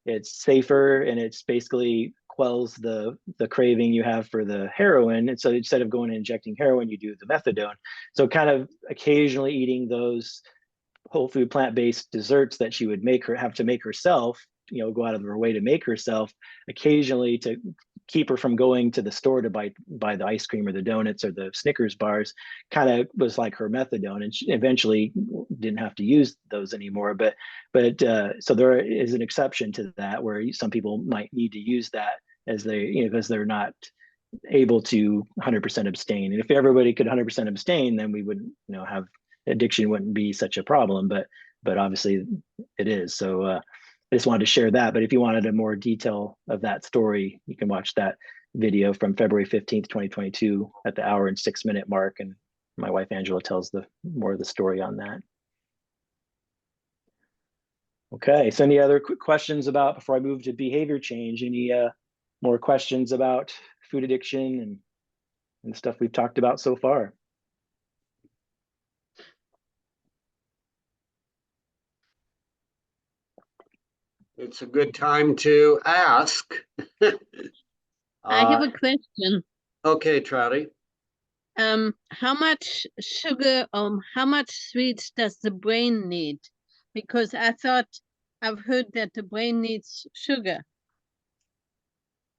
it's safer, and it's basically quells the craving you have for the heroin. And so instead of going and injecting heroin, you do the methadone. So kind of occasionally eating those whole food plant-based desserts that she would have to make herself, go out of her way to make herself occasionally to keep her from going to the store to buy the ice cream or the donuts or the Snickers bars, kind of was like her methadone. And she eventually didn't have to use those anymore. But so there is an exception to that, where some people might need to use that as because they're not able to 100% abstain. And if everybody could 100% abstain, then we wouldn't, have addiction wouldn't be such a problem. But obviously it is. So I just wanted to share that. But if you wanted a more detail of that story, you can watch that video from February 15th, 2022 at the 1 hour and 6 minute mark. And my wife, Angela, tells more of the story on that. Okay, so any other quick questions before I move to behavior change? Any more questions about food addiction and the stuff we've talked about so far? It's a good time to ask. I have a question. Okay, Trouty. How much sugar, how much sweets does the brain need? Because I've heard that the brain needs sugar.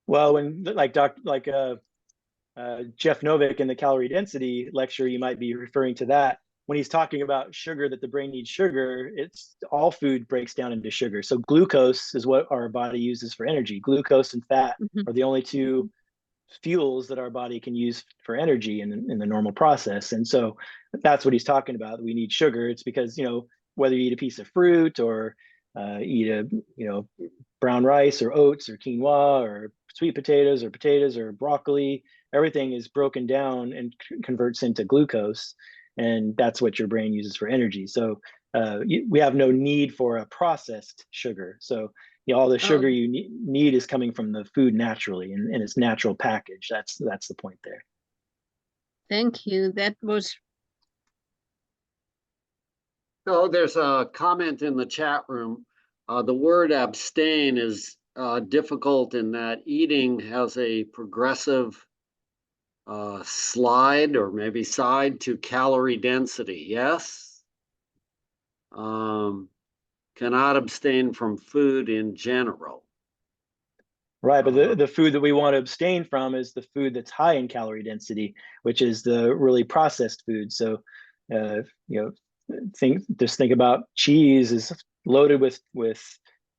Well, when Jeff Novick in the calorie density lecture, you might be referring to that. When he's talking about sugar, that the brain needs sugar, it's all food breaks down into sugar. So glucose is what our body uses for energy. Glucose and fat are the only two fuels that our body can use for energy in the normal process. And so that's what he's talking about. We need sugar. It's because, whether you eat a piece of fruit or eat brown rice or oats or quinoa or sweet potatoes or broccoli, everything is broken down and converts into glucose. And that's what your brain uses for energy. So we have no need for a processed sugar. So all the sugar you need is coming from the food naturally in its natural package. That's the point there. Thank you. That was. So there's a comment in the chat room. The word abstain is difficult in that eating has a progressive slide or maybe side to calorie density. Yes. Cannot abstain from food in general. Right, but the food that we want to abstain from is the food that's high in calorie density, which is the really processed food. So, think about cheese is loaded with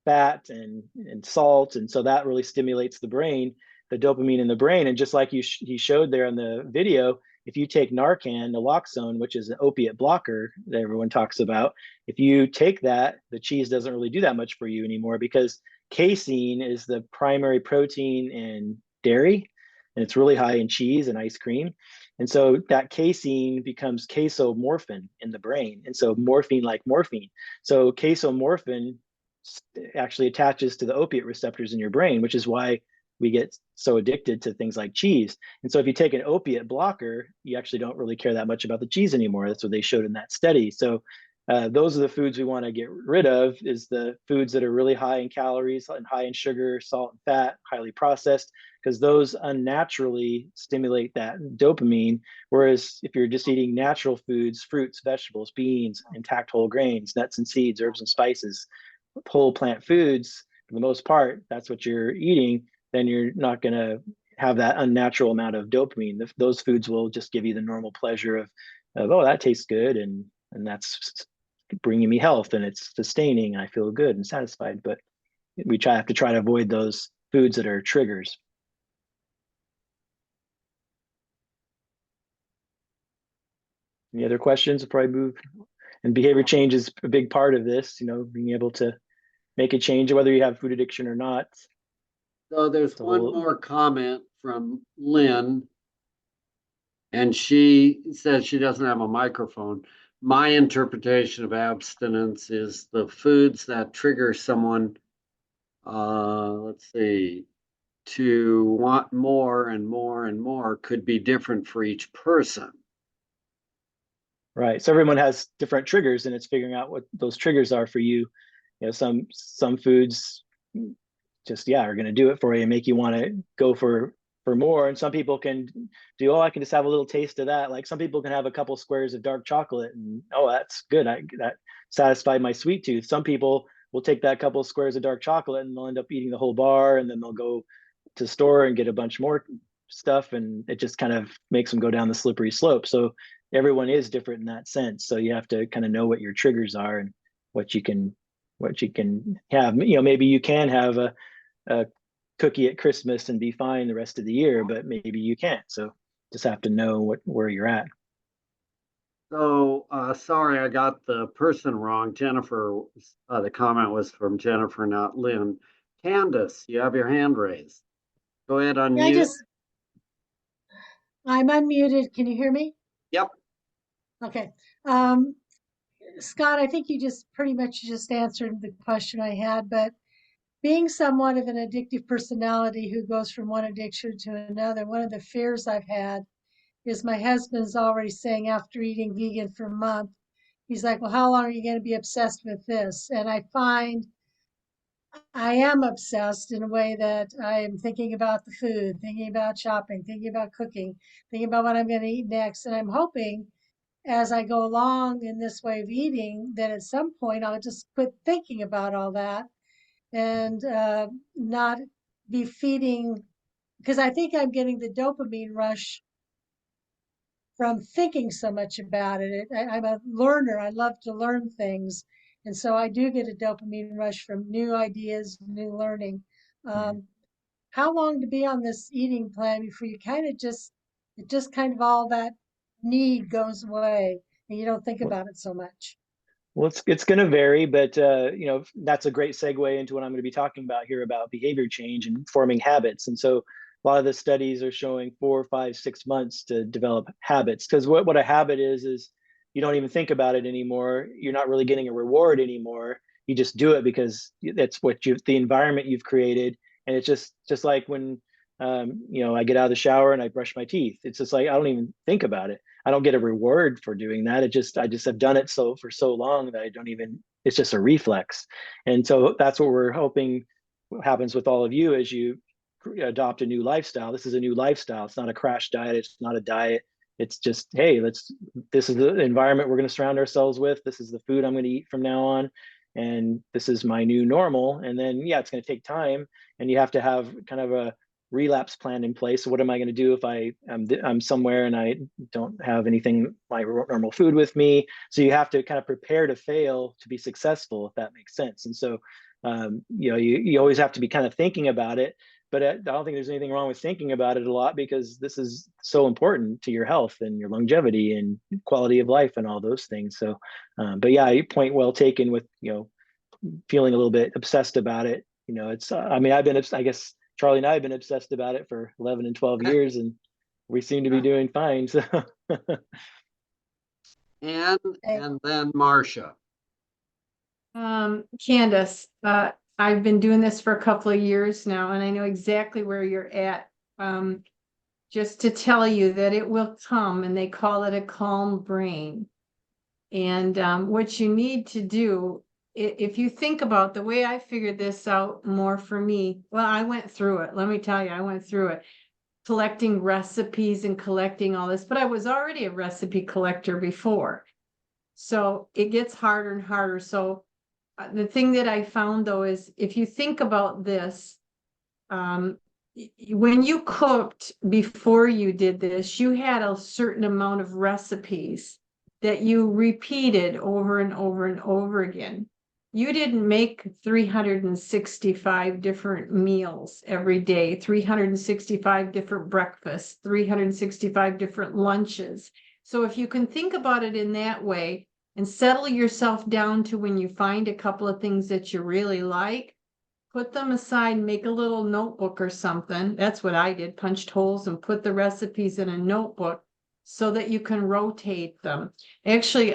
fat and salt, and so that really stimulates the brain, the dopamine in the brain. And just like he showed there in the video, if you take Narcan, naloxone, which is an opiate blocker that everyone talks about, if you take that, the cheese doesn't really do that much for you anymore, because casein is the primary protein in dairy, and it's really high in cheese and ice cream. And so that casein becomes casomorphin in the brain. And so morphine like morphine. So casomorphin actually attaches to the opiate receptors in your brain, which is why we get so addicted to things like cheese. And so if you take an opiate blocker, you actually don't really care that much about the cheese anymore. That's what they showed in that study. So those are the foods we want to get rid of, is the foods that are really high in calories and high in sugar, salt, and fat, highly processed, because those unnaturally stimulate that dopamine. Whereas if you're just eating natural foods, fruits, vegetables, beans, intact whole grains, nuts and seeds, herbs and spices, whole plant foods, for the most part, that's what you're eating, then you're not going to have that unnatural amount of dopamine. Those foods will just give you the normal pleasure of oh, that tastes good, and that's bringing me health, and it's sustaining, and I feel good and satisfied. But we have to try to avoid those foods that are triggers. Any other questions? We'll probably move. And behavior change is a big part of this, being able to make a change, whether you have food addiction or not. So there's The one whole- more comment from Lynn. And she says she doesn't have a microphone. My interpretation of abstinence is the foods that trigger someone, let's see, to want more and more and more could be different for each person. Right. So everyone has different triggers, and it's figuring out what those triggers are for you. Some foods just are going to do it for you and make you want to go for more. And some people can do, I can just have a little taste of that. Like some people can have a couple squares of dark chocolate and that's good. That satisfied my sweet tooth. Some people will take that couple of squares of dark chocolate and they'll end up eating the whole bar, and then they'll go to the store and get a bunch more stuff, and it just kind of makes them go down the slippery slope. So everyone is different in that sense. So you have to kind of know what your triggers are and what you can have. Maybe you can have a cookie at Christmas and be fine the rest of the year, but maybe you can't. So just have to know where you're at. So sorry, I got the person wrong. Jennifer, the comment was from Jennifer, not Lynn. Candace, you have your hand raised. Go ahead, unmute. I'm unmuted. Can you hear me? Yep. Okay. Scott, I think you just pretty much just answered the question I had, but being somewhat of an addictive personality who goes from one addiction to another, one of the fears I've had is my husband's already saying after eating vegan for a month, he's like, well, how long are you going to be obsessed with this? And I find I am obsessed in a way that I am thinking about the food, thinking about shopping, thinking about cooking, thinking about what I'm going to eat next. And I'm hoping as I go along in this way of eating that at some point I'll just quit thinking about all that and not be feeding, because I think I'm getting the dopamine rush from thinking so much about it. I'm a learner. I love to learn things. And so I do get a dopamine rush from new ideas, new learning. How long to be on this eating plan before you kind of just kind of all that need goes away and you don't think about it so much? Well, it's going to vary, but that's a great segue into what I'm going to be talking about here about behavior change and forming habits. And so a lot of the studies are showing 4, 5, 6 months to develop habits, because what a habit is you don't even think about it anymore. You're not really getting a reward anymore. You just do it because that's the environment you've created. And it's just like when I get out of the shower and I brush my teeth. It's just like I don't even think about it. I don't get a reward for doing that. I just have done it for so long that I don't even, it's just a reflex. And so that's what we're hoping happens with all of you as you adopt a new lifestyle. This is a new lifestyle. It's not a crash diet. It's not a diet. It's just, hey, this is the environment we're going to surround ourselves with. This is the food I'm going to eat from now on. And this is my new normal. And then, it's going to take time, and you have to have kind of a relapse plan in place. So what am I going to do if I'm somewhere and I don't have anything, my normal food with me? So you have to kind of prepare to fail to be successful, if that makes sense. And so, you always have to be kind of thinking about it, but I don't think there's anything wrong with thinking about it a lot, because this is so important to your health and your longevity and quality of life and all those things. So, but your point well taken with, feeling a little bit obsessed about it. It's, I guess Charlie and I have been obsessed about it for 11 and 12 years, and we seem to be doing fine. So, and then Marcia. Candace, I've been doing this for a couple of years now, and I know exactly where you're at. Just to tell you that it will come, and they call it a calm brain. And what you need to do, if you think about the way I figured this out more for me, well, I went through it. Let me tell you, I went through it, collecting recipes and collecting all this, but I was already a recipe collector before. So it gets harder and harder. So the thing that I found, though, is if you think about this, when you cooked before you did this, you had a certain amount of recipes that you repeated over and over and over again. You didn't make 365 different meals every day, 365 different breakfasts, 365 different lunches. So if you can think about it in that way and settle yourself down to when you find a couple of things that you really like, put them aside, make a little notebook or something. That's what I did, punched holes and put the recipes in a notebook so that you can rotate them. Actually,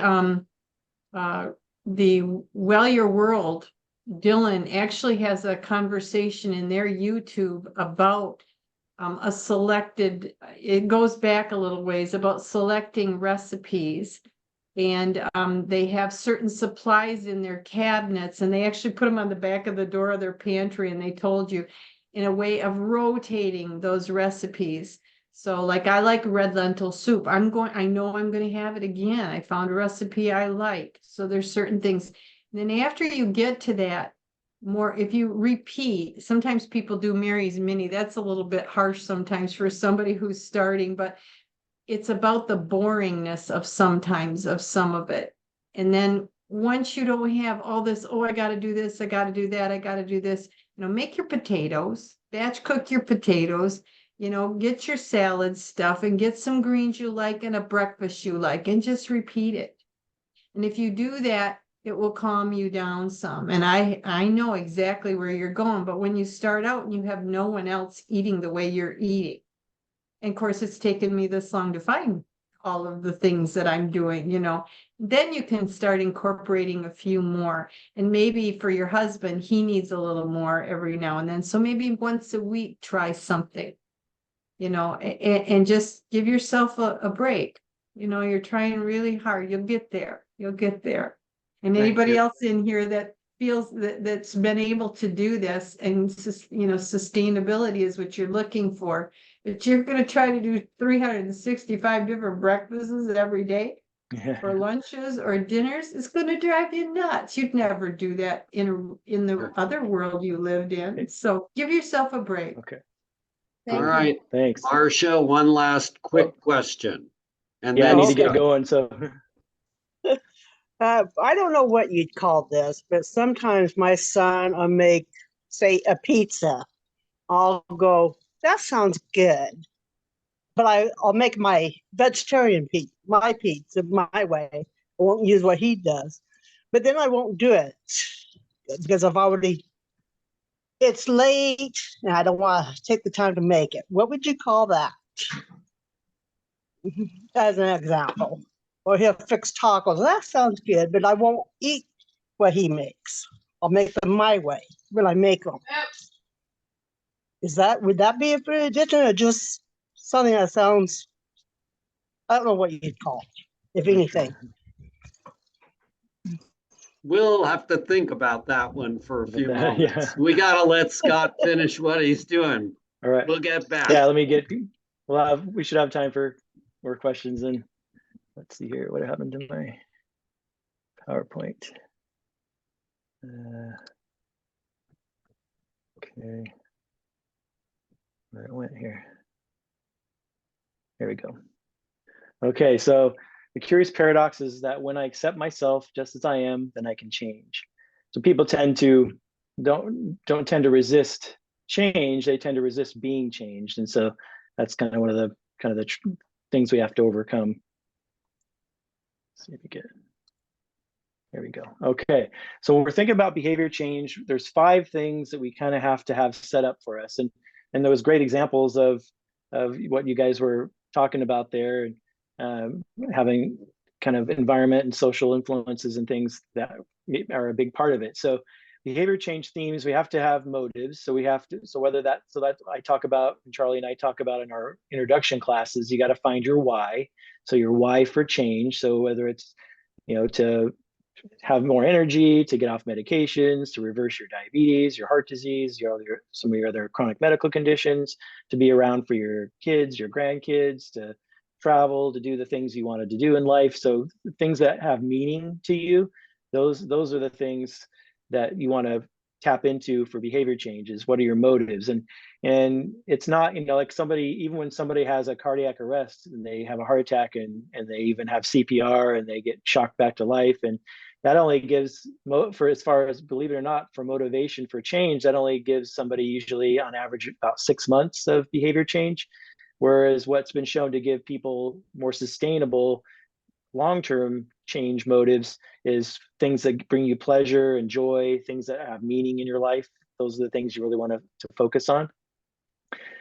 the Well Your World, Dylan actually has a conversation in their YouTube about a selected, it goes back a little ways about selecting recipes. And they have certain supplies in their cabinets, and they actually put them on the back of the door of their pantry, and they told you in a way of rotating those recipes. So like I like red lentil soup. I know I'm going to have it again. I found a recipe I like. So there's certain things. And then after you get to that, more, if you repeat, sometimes people do Mary's Mini. That's a little bit harsh sometimes for somebody who's starting, but it's about the boringness of sometimes of some of it. And then once you don't have all this, oh, I got to do this, I got to do that, I got to do this, make your potatoes, batch cook your potatoes, get your salad stuff and get some greens you like and a breakfast you like and just repeat it. And if you do that, it will calm you down some. And I know exactly where you're going, but when you start out and you have no one else eating the way you're eating, and of course, it's taken me this long to find all of the things that I'm doing, then you can start incorporating a few more. And maybe for your husband, he needs a little more every now and then. So maybe once a week, try something, and just give yourself a break. You're trying really hard. You'll get there. You'll get there. And Thank anybody you. else in here that feels that's been able to do this, and sustainability is what you're looking for, but you're going to try to do 365 different breakfasts every day or lunches or dinners, it's going to drive you nuts. You'd never do that in the other world you lived in. So give yourself a break. Okay, All Thank you. right, thanks. Marcia, one last quick question. And Yeah, I then need to get Scott. going, so. I don't know what you'd call this, but sometimes my son will make, say, a pizza. I'll go, that sounds good. But I'll make my vegetarian pizza, my pizza, my way. I won't use what he does. But then I won't do it because it's late and I don't want to take the time to make it. What would you call that? As an example. Or he'll fix tacos. That sounds good, but I won't eat what he makes. I'll make them my way when I make them. Would that be a pretty different or just something that sounds, I don't know what you'd call it, if anything. We'll have to think about that one for a few Yeah. moments. We got to let Scott finish what he's doing. All right. We'll get back. Yeah, we should have time for more questions. And let's see here, what happened to my PowerPoint? Okay, where it went here. There we go. Okay, so the curious paradox is that when I accept myself just as I am, then I can change. So people tend to don't tend to resist change. They tend to resist being changed, and so that's kind of one of the things we have to overcome. Let's see if we get. There we go. Okay, so when we're thinking about behavior change, there's 5 things that we kind of have to have set up for us, and there was great examples of what you guys were talking about there, having kind of environment and social influences and things that are a big part of it. So behavior change themes, we have to have motives. So that I talk about, and Charlie and I talk about in our introduction classes, you got to find your why. So your why for change. So whether it's, to have more energy, to get off medications, to reverse your diabetes, your heart disease, some of your other chronic medical conditions, to be around for your kids, your grandkids, to travel, to do the things you wanted to do in life. So things that have meaning to you, those are the things that you want to tap into for behavior changes. What are your motives? And it's not, like somebody, even when somebody has a cardiac arrest and they have a heart attack and they even have CPR and they get shocked back to life, and that only gives, for as far as, believe it or not, for motivation for change, that only gives somebody usually on average about 6 months of behavior change. Whereas what's been shown to give people more sustainable long-term change motives is things that bring you pleasure and joy, things that have meaning in your life. Those are the things you really want to focus on.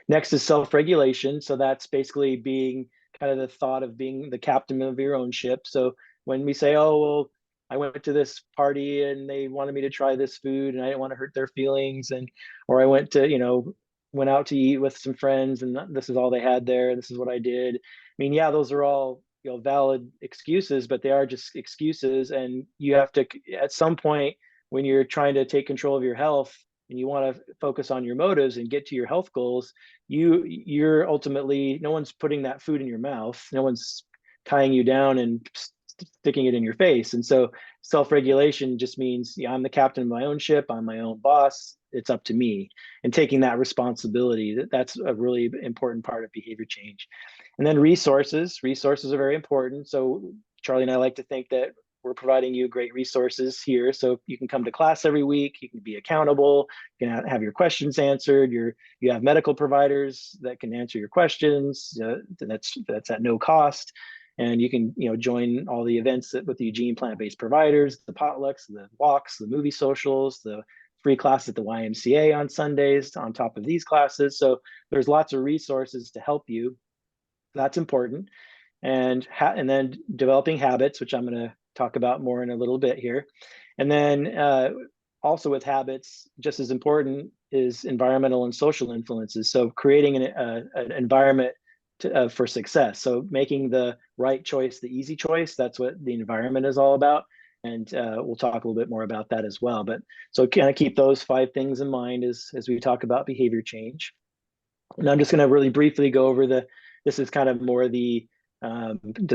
Next is self-regulation. So that's basically being kind of the thought of being the captain of your own ship. So when we say, oh, well, I went to this party and they wanted me to try this food and I didn't want to hurt their feelings, and or I went to, went out to eat with some friends and this is all they had there, this is what I did. I mean, yeah, those are all valid excuses, but they are just excuses. And you have to, at some point when you're trying to take control of your health and you want to focus on your motives and get to your health goals, you're ultimately, no one's putting that food in your mouth, no one's tying you down and sticking it in your face. And so self-regulation just means, I'm the captain of my own ship, I'm my own boss, it's up to me. And taking that responsibility, that's a really important part of behavior change. And then resources are very important. So Charlie and I like to think that we're providing you great resources here. So you can come to class every week, you can be accountable, you can have your questions answered, you have medical providers that can answer your questions, that's at no cost. And you can join all the events with the Eugene plant-based providers, the potlucks, the walks, the movie socials, the free class at the YMCA on Sundays on top of these classes. So there's lots of resources to help you. That's important. And then developing habits, which I'm going to talk about more in a little bit here. And then also with habits, just as important is environmental and social influences. So creating an environment for success. So making the right choice the easy choice, that's what the environment is all about. And we'll talk a little bit more about that as well. But so kind of keep those 5 things in mind as we talk about behavior change. And I'm just going to really briefly go over this is kind of more the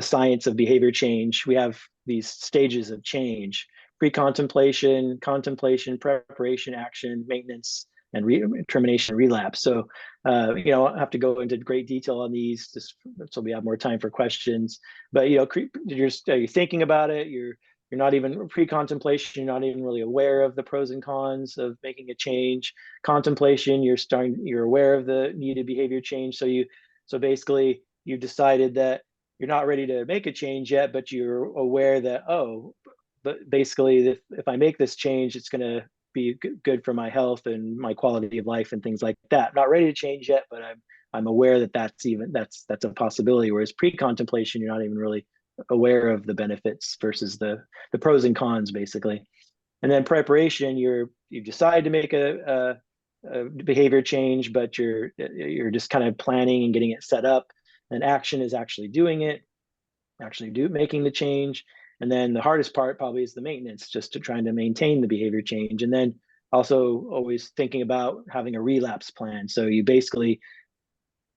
science of behavior change. We have these stages of change: pre-contemplation, contemplation, preparation, action, maintenance, and termination, relapse. So, I don't have to go into great detail on these, just so we have more time for questions. But you're thinking about it. You're not even pre-contemplation. You're not even really aware of the pros and cons of making a change. Contemplation, you're aware of the needed behavior change. So basically, you've decided that you're not ready to make a change yet, but you're aware that, but basically, if I make this change, it's going to be good for my health and my quality of life and things like that. Not ready to change yet, but I'm aware that that's a possibility. Whereas pre-contemplation, you're not even really aware of the benefits versus the pros and cons, basically. And then preparation, you've decided to make a behavior change, but you're just kind of planning and getting it set up. And action is actually doing it, making the change. And then the hardest part probably is the maintenance, just to trying to maintain the behavior change. And then also always thinking about having a relapse plan. So you basically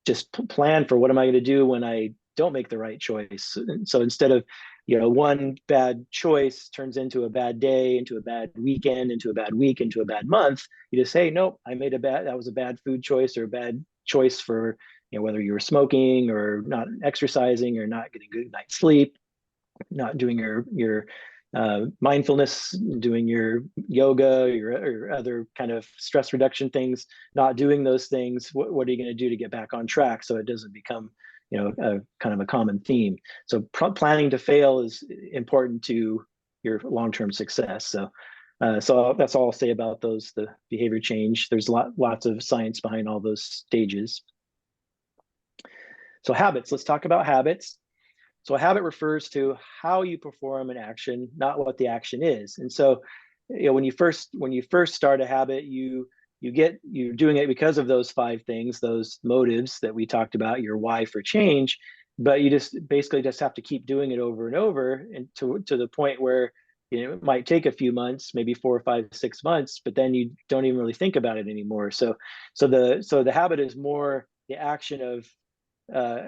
just plan for, what am I going to do when I don't make the right choice? And so instead of, one bad choice turns into a bad day, into a bad weekend, into a bad week, into a bad month, you just say, nope, that was a bad food choice, or a bad choice for, whether you were smoking or not exercising or not getting good night's sleep, not doing your mindfulness, doing your yoga, or other kind of stress reduction things, not doing those things. What are you going to do to get back on track so it doesn't become, a kind of a common theme? So planning to fail is important to your long-term success. So that's all I'll say about the behavior change. There's lots of science behind all those stages. So habits, let's talk about habits. So a habit refers to how you perform an action, not what the action is. And so, when you first start a habit, you're doing it because of those 5 things, those motives that we talked about, your why for change. But you just basically have to keep doing it over and over, and to the point where it might take a few months, maybe 4 or 5, 6 months, but then you don't even really think about it anymore. So the habit is more the action of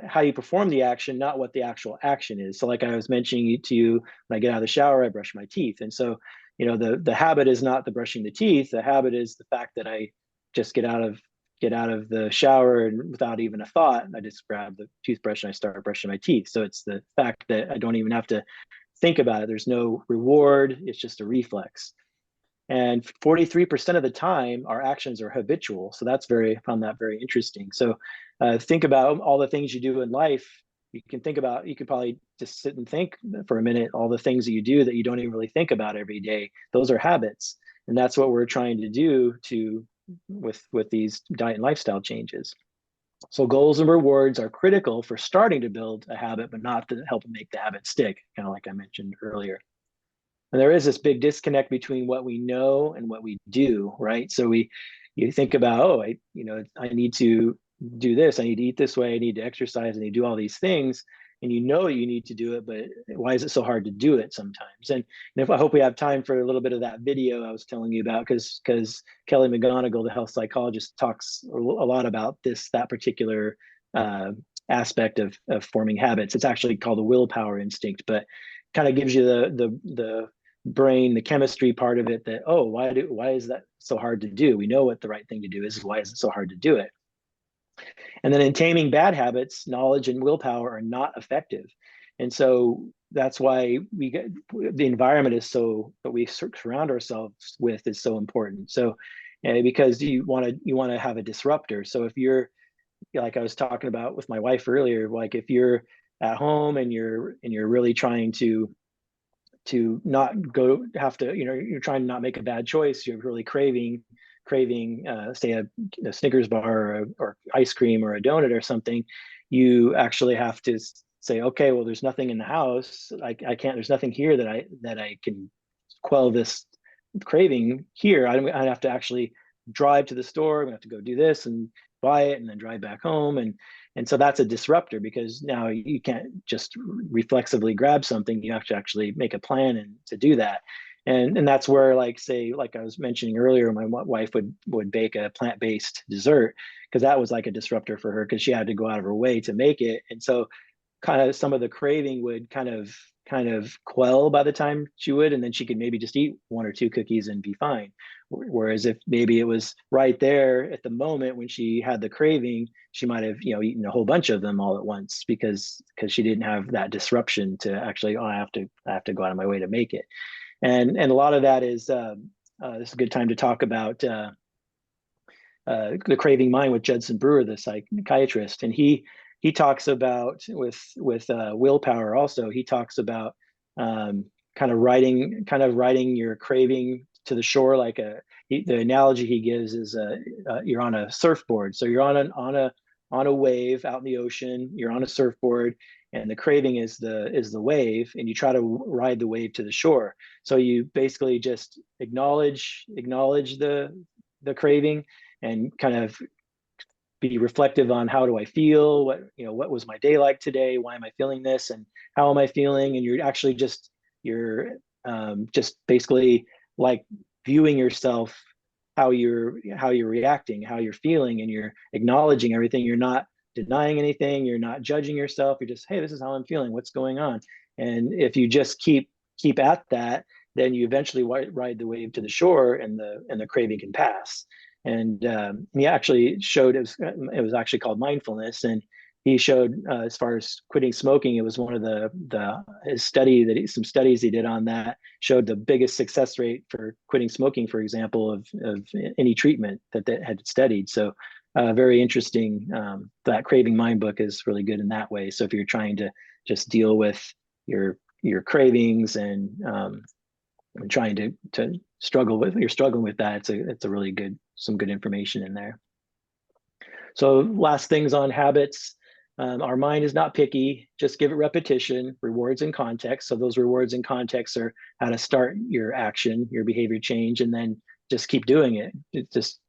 how you perform the action, not what the actual action is. So like I was mentioning to you, when I get out of the shower, I brush my teeth. And so, the habit is not the brushing the teeth. The habit is the fact that I just get out of the shower and without even a thought, I just grab the toothbrush and I start brushing my teeth. So it's the fact that I don't even have to think about it. There's no reward. It's just a reflex. And 43% of the time, our actions are habitual. So that's found that very interesting. So think about all the things you do in life. You could probably just sit and think for a minute, all the things that you do that you don't even really think about every day. Those are habits. And that's what we're trying to do with these diet and lifestyle changes. So goals and rewards are critical for starting to build a habit, but not to help make the habit stick, kind of like I mentioned earlier. And there is this big disconnect between what we know and what we do, right? So you think about, I need to do this, I need to eat this way, I need to exercise, I need to do all these things, and you need to do it, but why is it so hard to do it sometimes? And if I hope we have time for a little bit of that video I was telling you about, because Kelly McGonigal, the health psychologist, talks a lot about that particular aspect of forming habits. It's actually called the willpower instinct, but kind of gives you the brain, the chemistry part of it, that, oh, why is that so hard to do? We know what the right thing to do is. Why is it so hard to do it? And then in taming bad habits, knowledge and willpower are not effective. And so that's why the environment that we surround ourselves with is so important. So because you want to have a disruptor. So if you're, like I was talking about with my wife earlier, like if you're at home and you're really trying to not you're trying to not make a bad choice, you're really craving say a Snickers bar or ice cream or a donut or something, you actually have to say, okay, well, there's nothing in the house, there's nothing here that I can quell this craving here. I have to actually drive to the store, I'm gonna have to go do this and buy it and then drive back home. And so that's a disruptor, because now you can't just reflexively grab something, you have to actually make a plan to do that. And that's where, like I was mentioning earlier, my wife would bake a plant-based dessert, because that was like a disruptor for her, because she had to go out of her way to make it. And so kind of some of the craving would kind of quell by the time she would, and then she could maybe just eat 1 or 2 cookies and be fine. Whereas if maybe it was right there at the moment when she had the craving, she might have eaten a whole bunch of them all at once, because she didn't have that disruption to actually, I have to go out of my way to make it. And a lot of that is this is a good time to talk about the craving mind with Judson Brewer, the psychiatrist, and he talks about with willpower also. He talks about kind of riding your craving to the shore, like the analogy he gives is you're on a surfboard, so you're on a wave out in the ocean, you're on a surfboard, and the craving is the wave, and you try to ride the wave to the shore. So you basically just acknowledge the craving and kind of be reflective on, how do I feel? What was my day like today? Why am I feeling this? And how am I feeling? And you're actually just basically like viewing yourself, how you're reacting, how you're feeling, and you're acknowledging everything. You're not denying anything. You're not judging yourself. You're just, hey, this is how I'm feeling. What's going on? And if you just keep at that, then you eventually ride the wave to the shore, and the craving can pass. And he actually showed, it was actually called mindfulness, and he showed as far as quitting smoking, it was one of some studies he did on that showed the biggest success rate for quitting smoking, for example, of any treatment that had studied. So very interesting. That Craving Mind book is really good in that way. So if you're trying to just deal with your cravings and trying to struggling with that, it's a really good, some good information in there. So last things on habits. Our mind is not picky, just give it repetition, rewards and context. So those rewards and contexts are how to start your action, your behavior change, and then just keep doing it. Just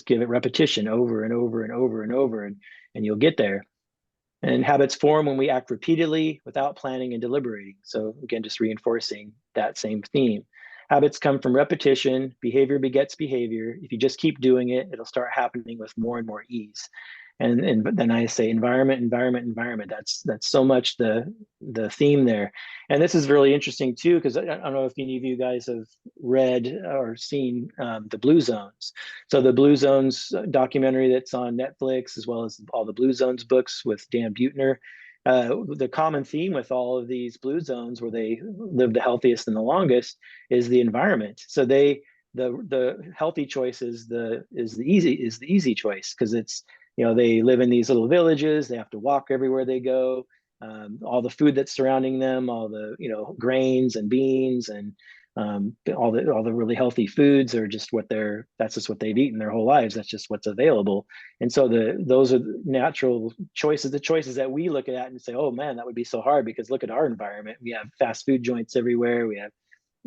give it repetition over and over and over and over, and you'll get there. And habits form when we act repeatedly without planning and deliberating. So again, just reinforcing that same theme. Habits come from repetition, behavior begets behavior. If you just keep doing it, it'll start happening with more and more ease. But then I say environment. That's so much the theme there. And this is really interesting too, because I don't know if any of you guys have read or seen the Blue Zones. So the Blue Zones documentary that's on Netflix, as well as all the Blue Zones books with Dan Buettner. The common theme with all of these Blue Zones, where they live the healthiest and the longest, is the environment. So they the healthy choice is the easy choice, because it's, you know, they live in these little villages, they have to walk everywhere they go. All the food that's surrounding them, all the, you know, grains and beans and all the really healthy foods are just that's just what they've eaten their whole lives. That's just what's available. And so those are the natural choices, the choices that we look at and say, oh man, that would be so hard, because look at our environment. We have fast food joints everywhere. We have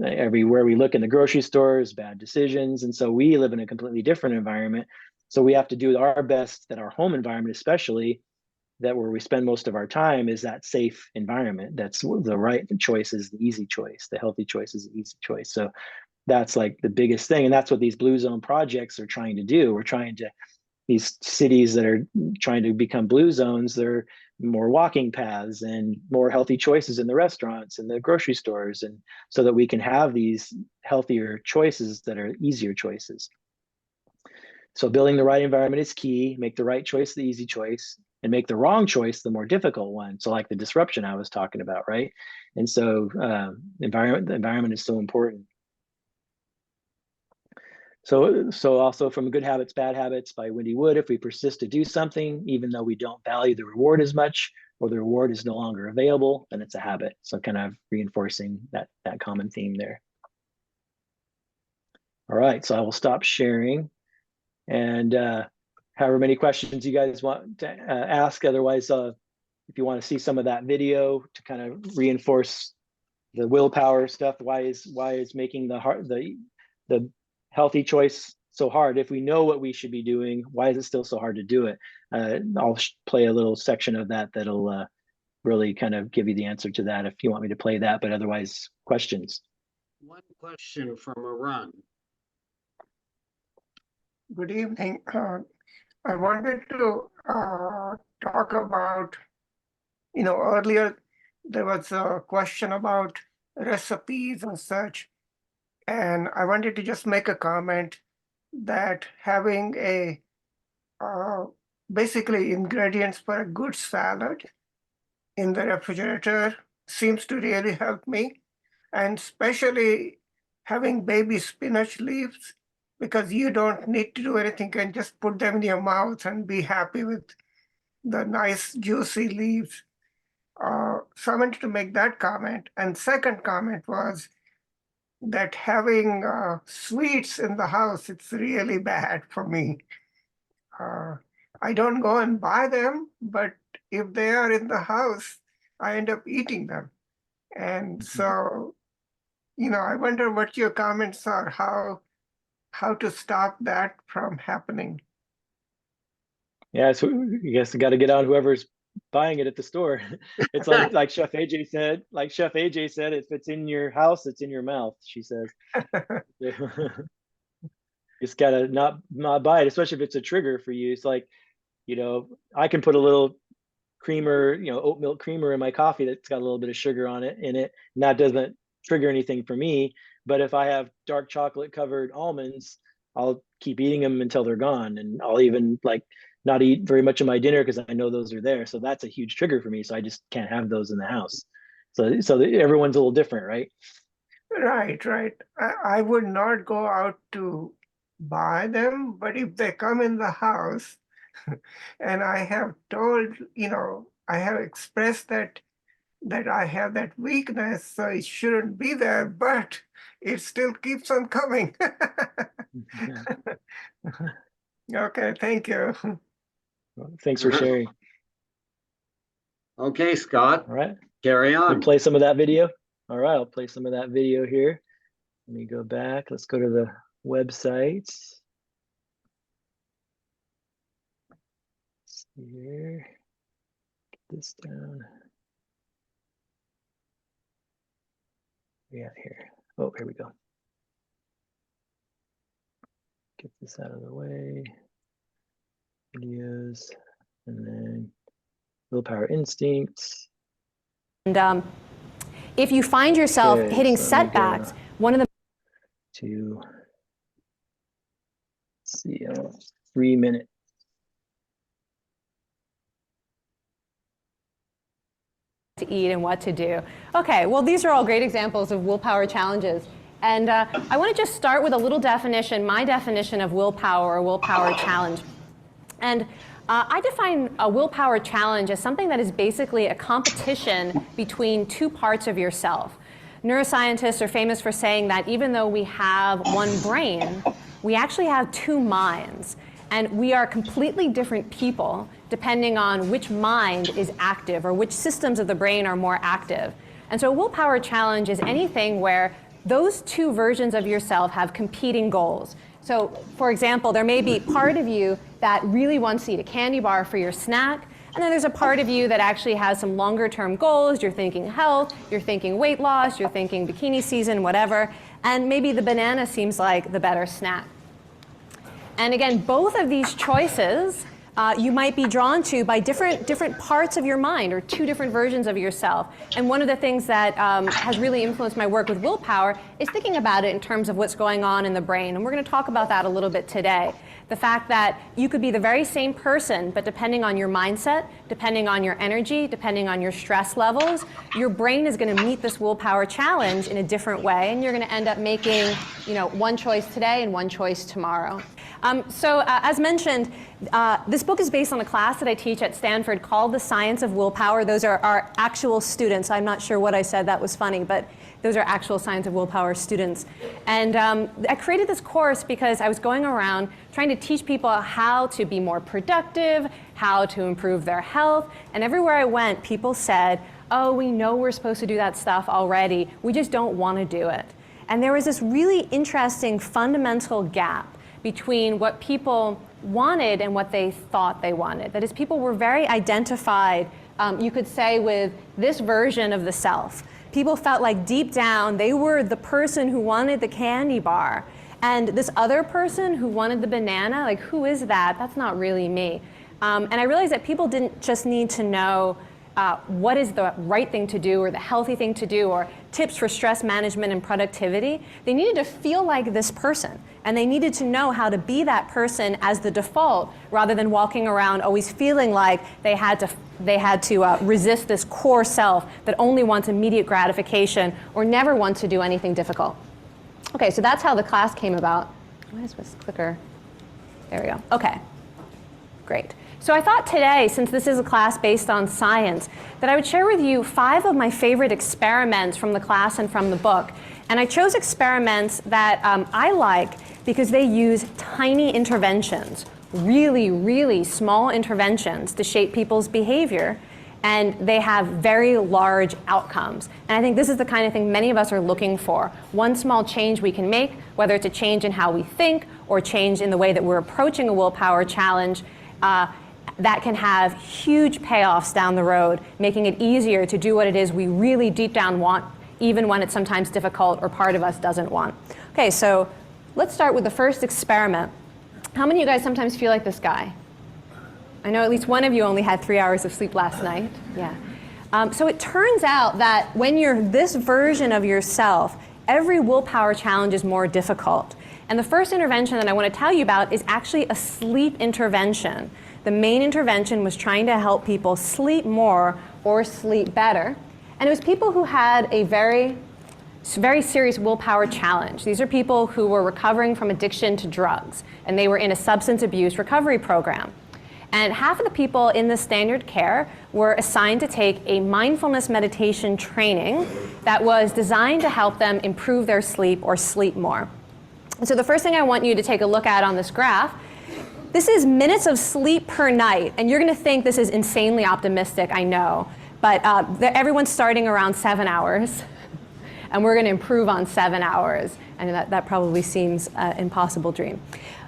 everywhere we look in the grocery stores, bad decisions. And so we live in a completely different environment. So we have to do our best that our home environment, especially, that where we spend most of our time, is that safe environment. That's the right choice, is the easy choice. The healthy choice is the easy choice. So that's like the biggest thing. And that's what these Blue Zone projects are trying to do. We're trying to, these cities that are trying to become blue zones, they're more walking paths and more healthy choices in the restaurants and the grocery stores, and so that we can have these healthier choices that are easier choices. So building the right environment is key. Make the right choice the easy choice, and make the wrong choice the more difficult one. So like the disruption I was talking about, right? And so the environment is so important. So also from Good Habits, Bad Habits by Wendy Wood, if we persist to do something, even though we don't value the reward as much, or the reward is no longer available, then it's a habit. So kind of reinforcing that common theme there. All right, so I will stop sharing, and however many questions you guys want to ask. Otherwise, if you want to see some of that video to kind of reinforce the willpower stuff, why is making the healthy choice so hard? If we know what we should be doing, why is it still so hard to do it? I'll play a little section of that that'll really kind of give you the answer to that if you want me to play that, but otherwise, questions. One question from Arun. Good evening. I wanted to talk about, earlier there was a question about recipes and such. And I wanted to just make a comment that having a basically ingredients for a good salad in the refrigerator seems to really help me. And especially having baby spinach leaves, because you don't need to do anything, you can just put them in your mouth and be happy with the nice juicy leaves. So I wanted to make that comment. And second comment was that having sweets in the house, it's really bad for me. I don't go and buy them, but if they are in the house, I end up eating them. And so, I wonder what your comments are, how to stop that from happening. Yeah, so I guess I got to get on whoever's buying it at the store. It's like Chef AJ said. Like Chef AJ said, if it's in your house, it's in your mouth. She says, just gotta not buy it, especially if it's a trigger for you. It's like, I can put a little creamer, oat milk creamer in my coffee that's got a little bit of sugar in it, and that doesn't trigger anything for me. But if I have dark chocolate covered almonds, I'll keep eating them until they're gone, and I'll even not eat very much of my dinner because I know those are there. So that's a huge trigger for me. So I just can't have those in the house. So everyone's a little different, right? Right. I would not go out to buy them, but if they come in the house and I have told, I have expressed that I have that weakness, so it shouldn't be there, but it still keeps on coming. Okay, thank you. Thanks for sharing. Okay, Scott. All right. Carry on. We'll play some of that video. All right, I'll play some of that video here. Let me go back. Let's go to the website. Let's see here. Get this down. Yeah, here. Oh, here we go. Get this out of the way. Videos, and then Willpower Instincts. And if you find yourself hitting setbacks, one of the to see 3 minutes. to eat and what to do. Okay, well, these are all great examples of willpower challenges. And I want to just start with a little definition, my definition of willpower or willpower challenge. And I define a willpower challenge as something that is basically a competition between two parts of yourself. Neuroscientists are famous for saying that even though we have one brain, we actually have two minds. And we are completely different people depending on which mind is active or which systems of the brain are more active. And so a willpower challenge is anything where those two versions of yourself have competing goals. So, for example, there may be part of you that really wants to eat a candy bar for your snack, and then there's a part of you that actually has some longer-term goals. You're thinking health, you're thinking weight loss, you're thinking bikini season, whatever, and maybe the banana seems like the better snack. And again, both of these choices you might be drawn to by different parts of your mind or two different versions of yourself. And one of the things that has really influenced my work with willpower is thinking about it in terms of what's going on in the brain. And we're going to talk about that a little bit today. The fact that you could be the very same person, but depending on your mindset, depending on your energy, depending on your stress levels, your brain is going to meet this willpower challenge in a different way, and you're going to end up making, one choice today and one choice tomorrow. As mentioned, this book is based on a class that I teach at Stanford called The Science of Willpower. Those are our actual students. I'm not sure what I said that was funny, but those are actual Science of Willpower students. And I created this course because I was going around trying to teach people how to be more productive, how to improve their health. And everywhere I went, people said, oh, we know we're supposed to do that stuff already. We just don't want to do it. And there was this really interesting fundamental gap between what people wanted and what they thought they wanted. That is, people were very identified, you could say, with this version of the self. People felt like deep down they were the person who wanted the candy bar. And this other person who wanted the banana, like, who is that? That's not really me. And I realized that people didn't just need to know what is the right thing to do or the healthy thing to do or tips for stress management and productivity. They needed to feel like this person, and they needed to know how to be that person as the default rather than walking around always feeling like they had to resist this core self that only wants immediate gratification or never wants to do anything difficult. Okay, so that's how the class came about. Why is this clicker? There we go. Okay, great. So I thought today, since this is a class based on science, that I would share with you 5 of my favorite experiments from the class and from the book. And I chose experiments that I like because they use tiny interventions, really, really small interventions to shape people's behavior, and they have very large outcomes. And I think this is the kind of thing many of us are looking for. One small change we can make, whether it's a change in how we think or change in the way that we're approaching a willpower challenge, that can have huge payoffs down the road, making it easier to do what it is we really deep down want, even when it's sometimes difficult or part of us doesn't want. Okay, so let's start with the first experiment. How many of you guys sometimes feel like this guy? I know at least one of you only had 3 hours of sleep last night. Yeah. So it turns out that when you're this version of yourself, every willpower challenge is more difficult. And the first intervention that I want to tell you about is actually a sleep intervention. The main intervention was trying to help people sleep more or sleep better. And it was people who had a very serious willpower challenge. These are people who were recovering from addiction to drugs, and they were in a substance abuse recovery program. And half of the people in the standard care were assigned to take a mindfulness meditation training that was designed to help them improve their sleep or sleep more. And so the first thing I want you to take a look at on this graph, this is minutes of sleep per night. And you're going to think this is insanely optimistic, I know. But everyone's starting around 7 hours. And we're going to improve on 7 hours. And that probably seems an impossible dream.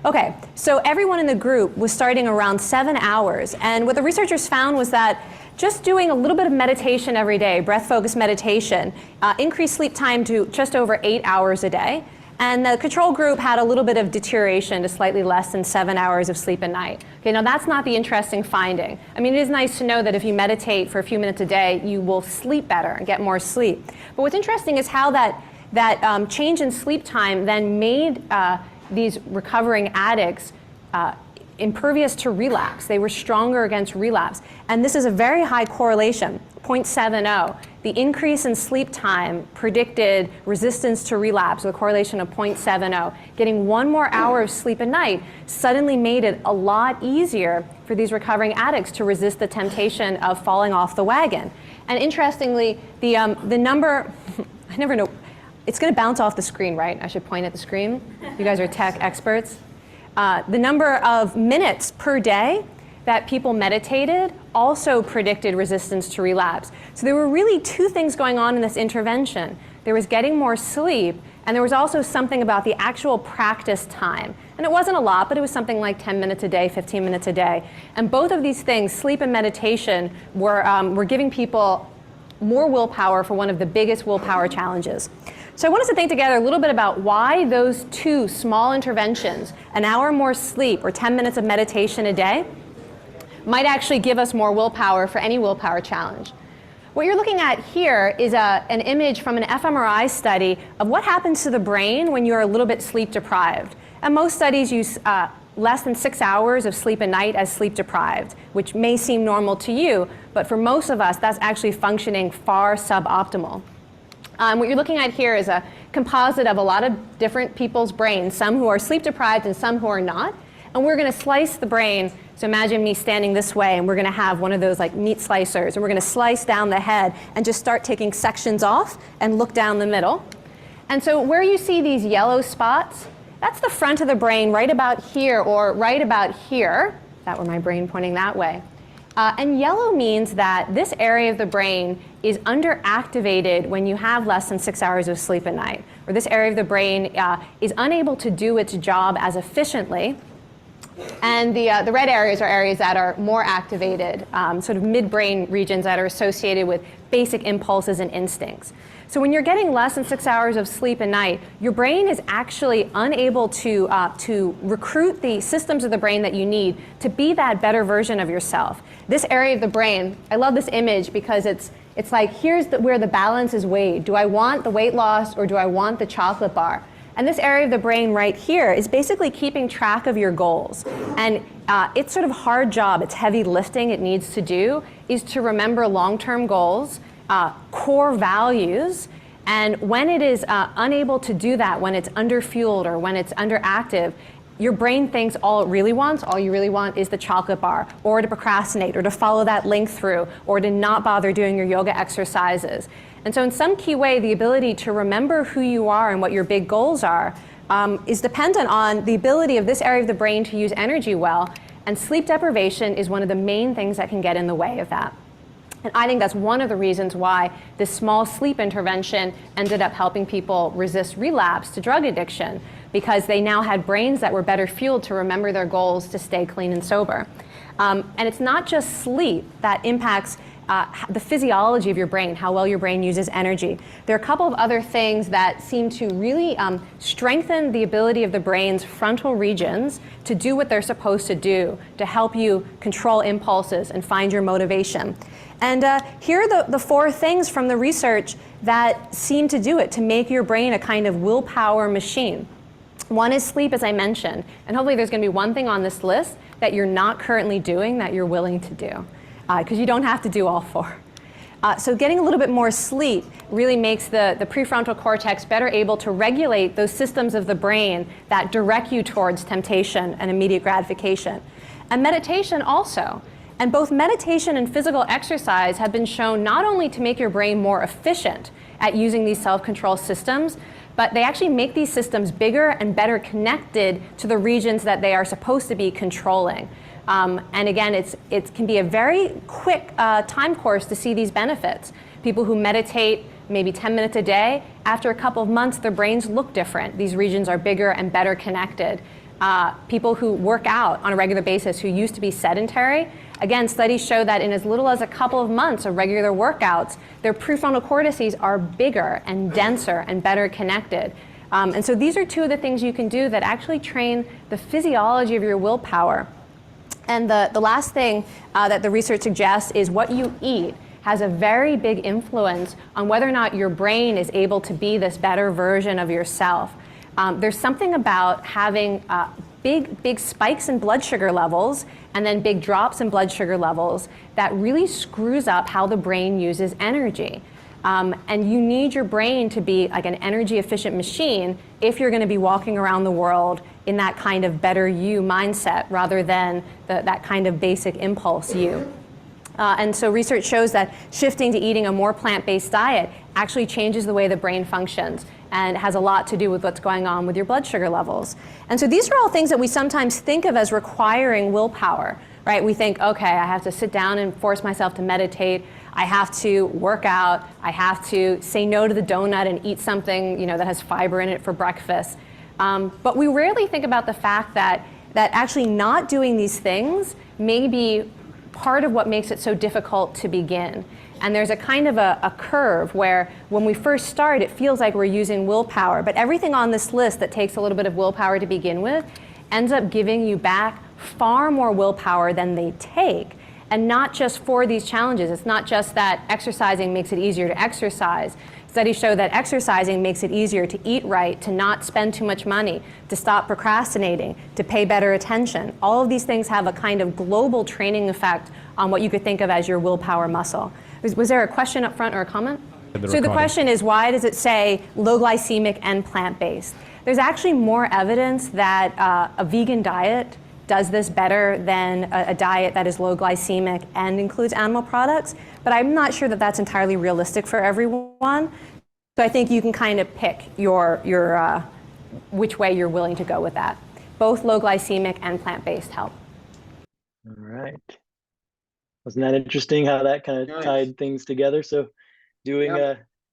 Okay, so everyone in the group was starting around 7 hours. And what the researchers found was that just doing a little bit of meditation every day, breath-focused meditation, increased sleep time to just over 8 hours a day. And the control group had a little bit of deterioration to slightly less than 7 hours of sleep a night. Okay, now that's not the interesting finding. I mean, it is nice to know that if you meditate for a few minutes a day, you will sleep better and get more sleep. But what's interesting is how that change in sleep time then made these recovering addicts impervious to relapse. They were stronger against relapse. And this is a very high correlation, 0.70. the increase in sleep time predicted resistance to relapse with a correlation of 0.70. Getting 1 more hour of sleep a night suddenly made it a lot easier for these recovering addicts to resist the temptation of falling off the wagon. And interestingly, the number, I never know, it's going to bounce off the screen, right? I should point at the screen. You guys are tech experts. The number of minutes per day that people meditated also predicted resistance to relapse. So there were really 2 things going on in this intervention. There was getting more sleep, and there was also something about the actual practice time. And it wasn't a lot, but it was something like 10 minutes a day, 15 minutes a day. And both of these things, sleep and meditation, were giving people more willpower for one of the biggest willpower challenges. So I want us to think together a little bit about why those 2 small interventions, an hour more sleep or 10 minutes of meditation a day, might actually give us more willpower for any willpower challenge. What you're looking at here is an image from an fMRI study of what happens to the brain when you're a little bit sleep deprived. And most studies use less than 6 hours of sleep a night as sleep deprived, which may seem normal to you, but for most of us, that's actually functioning far suboptimal. What you're looking at here is a composite of a lot of different people's brains, some who are sleep deprived and some who are not. And we're going to slice the brain. So imagine me standing this way, and we're going to have one of those like meat slicers, and we're going to slice down the head and just start taking sections off and look down the middle. And so where you see these yellow spots, that's the front of the brain right about here or right about here. If that were my brain pointing that way. And yellow means that this area of the brain is underactivated when you have less than 6 hours of sleep a night, or this area of the brain is unable to do its job as efficiently. And the red areas are areas that are more activated, sort of midbrain regions that are associated with basic impulses and instincts. So when you're getting less than 6 hours of sleep a night, your brain is actually unable to recruit the systems of the brain that you need to be that better version of yourself. This area of the brain, I love this image because it's like, here's where the balance is weighed. Do I want the weight loss or do I want the chocolate bar? And this area of the brain right here is basically keeping track of your goals. And it's sort of hard job, it's heavy lifting it needs to do, is to remember long-term goals, core values, and when it is unable to do that, when it's underfueled or when it's underactive, your brain thinks all you really want is the chocolate bar, or to procrastinate, or to follow that link through, or to not bother doing your yoga exercises. And so in some key way, the ability to remember who you are and what your big goals are is dependent on the ability of this area of the brain to use energy well, and sleep deprivation is one of the main things that can get in the way of that. And I think that's one of the reasons why this small sleep intervention ended up helping people resist relapse to drug addiction, because they now had brains that were better fueled to remember their goals to stay clean and sober. And it's not just sleep that impacts the physiology of your brain, how well your brain uses energy. There are a couple of other things that seem to really strengthen the ability of the brain's frontal regions to do what they're supposed to do, to help you control impulses and find your motivation. And here are the 4 things from the research that seem to do it, to make your brain a kind of willpower machine. One is sleep, as I mentioned, and hopefully there's going to be one thing on this list that you're not currently doing that you're willing to do, because you don't have to do all 4. So getting a little bit more sleep really makes the prefrontal cortex better able to regulate those systems of the brain that direct you towards temptation and immediate gratification. And meditation also. And both meditation and physical exercise have been shown not only to make your brain more efficient at using these self-control systems, but they actually make these systems bigger and better connected to the regions that they are supposed to be controlling. And again, it can be a very quick time course to see these benefits. People who meditate maybe 10 minutes a day, after a couple of months, their brains look different. These regions are bigger and better connected. People who work out on a regular basis who used to be sedentary, again, studies show that in as little as a couple of months of regular workouts, their prefrontal cortices are bigger and denser and better connected. And so these are 2 of the things you can do that actually train the physiology of your willpower. And the last thing that the research suggests is what you eat has a very big influence on whether or not your brain is able to be this better version of yourself. There's something about having big spikes in blood sugar levels and then big drops in blood sugar levels that really screws up how the brain uses energy. And you need your brain to be like an energy efficient machine if you're going to be walking around the world in that kind of better you mindset rather than that kind of basic impulse you. And so research shows that shifting to eating a more plant-based diet actually changes the way the brain functions and has a lot to do with what's going on with your blood sugar levels. And so these are all things that we sometimes think of as requiring willpower, right? We think, okay, I have to sit down and force myself to meditate. I have to work out. I have to say no to the donut and eat something, that has fiber in it for breakfast. But we rarely think about the fact that actually not doing these things may be part of what makes it so difficult to begin. And there's a kind of a curve where when we first start, it feels like we're using willpower. But everything on this list that takes a little bit of willpower to begin with ends up giving you back far more willpower than they take. And not just for these challenges. It's not just that exercising makes it easier to exercise. Studies show that exercising makes it easier to eat right, to not spend too much money, to stop procrastinating, to pay better attention. All of these things have a kind of global training effect on what you could think of as your willpower muscle. Was there a question up front or a comment? So the question is, why does it say low glycemic and plant-based? There's actually more evidence that a vegan diet does this better than a diet that is low glycemic and includes animal products, but I'm not sure that that's entirely realistic for everyone. So I think you can kind of pick your which way you're willing to go with that. Both low glycemic and plant-based help. All right. Wasn't that interesting how that kind of tied things together? So doing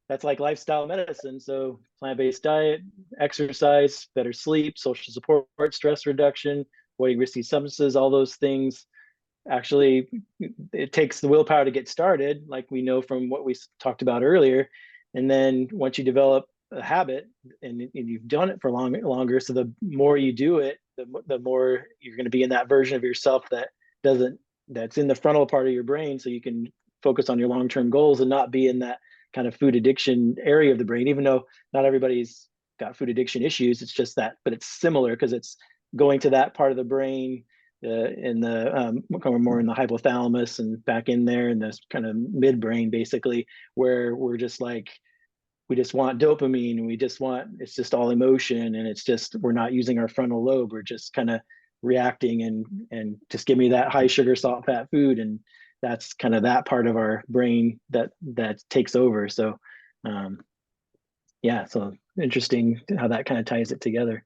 that's like lifestyle medicine. So plant-based diet, exercise, better sleep, social support, stress reduction, avoiding risky substances, all those things. Actually, it takes the willpower to get started, like we know from what we talked about earlier. And then once you develop a habit and you've done it for longer, so the more you do it, the more you're going to be in that version of yourself that's in the frontal part of your brain, so you can focus on your long-term goals and not be in that kind of food addiction area of the brain, even though not everybody's got food addiction issues. It's just that, but it's similar because it's going to that part of the brain in the more in the hypothalamus and back in there in this kind of midbrain, basically, where we're just like, we just want dopamine and it's just all emotion, and it's just, we're not using our frontal lobe. We're just kind of reacting and just give me that high sugar, salt, fat food. And that's kind of that part of our brain that takes over. So so interesting how that kind of ties it together.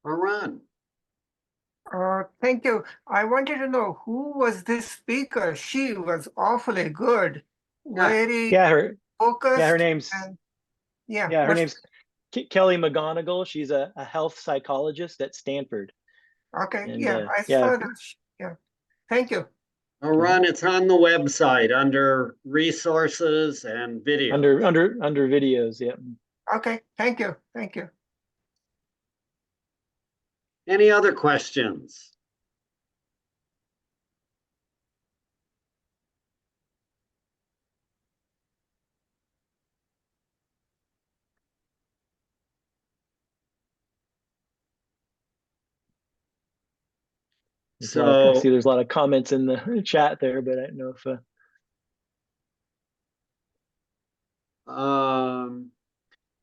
Ron. Thank you. I wanted to know, who was this speaker? She was awfully good. Very focused. Her name's her name's Kelly McGonigal. She's a health psychologist at Stanford. Okay. And, I saw that. Yeah. Thank you. Ron, it's on the website under resources and video. Under videos. Yeah. Okay. Thank you. Thank you. Any other questions? So I see there's a lot of comments in the chat there, but I don't know if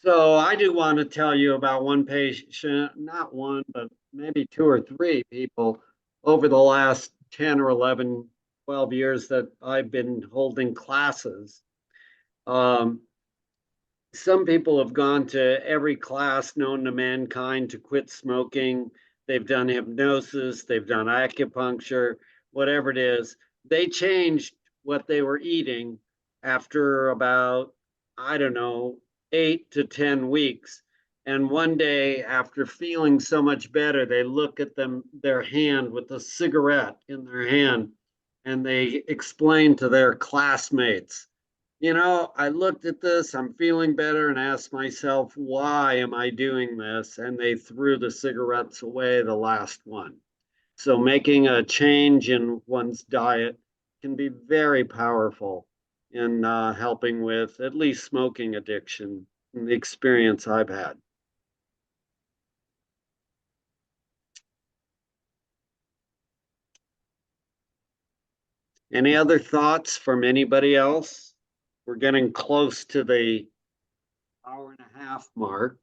so I do want to tell you about one patient, not one, but maybe 2 or 3 people over the last 10 or 11, 12 years that I've been holding classes. Some people have gone to every class known to mankind to quit smoking. They've done hypnosis, they've done acupuncture, whatever it is. They changed what they were eating after about, 8 to 10 weeks. And one day, after feeling so much better, they look at their hand with a cigarette in their hand, and they explain to their classmates, I looked at this, I'm feeling better, and asked myself, why am I doing this? And they threw the cigarettes away, the last one. So making a change in one's diet can be very powerful in helping with at least smoking addiction, in the experience I've had. Any other thoughts from anybody else? we're getting close to the hour and a half mark.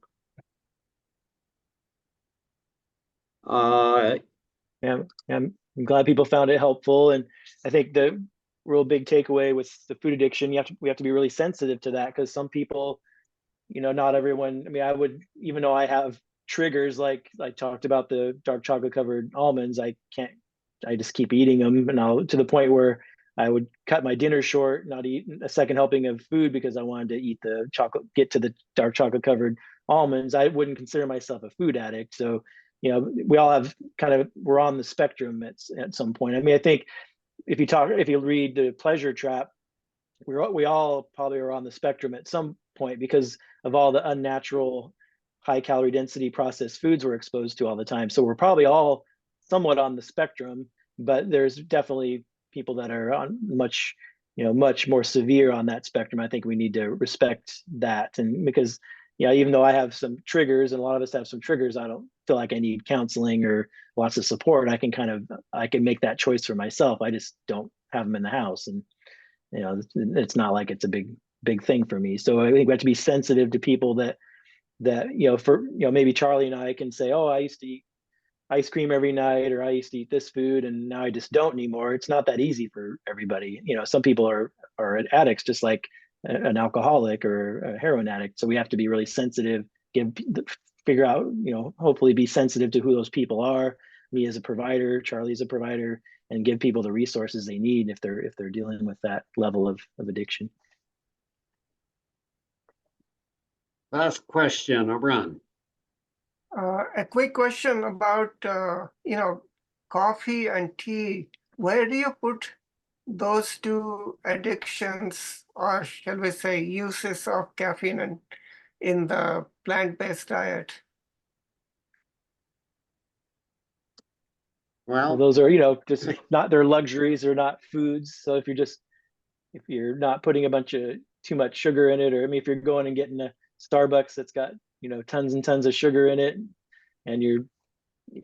Yeah, I'm glad people found it helpful, and I think the real big takeaway with the food addiction, we have to be really sensitive to that, because some people, not everyone. I mean, I would, even though I have triggers, like I talked about the dark chocolate covered almonds, I just keep eating them, and to the point where I would cut my dinner short, not eat a second helping of food because I wanted to eat the chocolate, get to the dark chocolate covered almonds. I wouldn't consider myself a food addict. So, we all have we're on the spectrum at some point. I mean, I think if you read The Pleasure Trap, we all probably are on the spectrum at some point because of all the unnatural high calorie density processed foods we're exposed to all the time. So we're probably all somewhat on the spectrum, but there's definitely people that are on much more severe on that spectrum. I think we need to respect that. And because, even though I have some triggers, and a lot of us have some triggers, I don't feel like I need counseling or lots of support. I can make that choice for myself. I just don't have them in the house. And, it's not like it's a big thing for me. So I think we have to be sensitive to people that maybe Charlie and I can say, oh, I used to eat ice cream every night, or I used to eat this food and now I just don't anymore. It's not that easy for everybody. Some people are addicts, just like an alcoholic or a heroin addict. So we have to be really sensitive, figure out, hopefully be sensitive to who those people are. Me as a provider, Charlie's a provider, and give people the resources they need if they're dealing with that level of addiction. Last question, Obran. A quick question about, coffee and tea. Where do you put those two addictions, or shall we say uses of caffeine in the plant-based diet? Well, those are, just not, they're luxuries, they're not foods. So if you're not putting too much sugar in it, or if you're going and getting a Starbucks that's got, tons and tons of sugar in it, and you're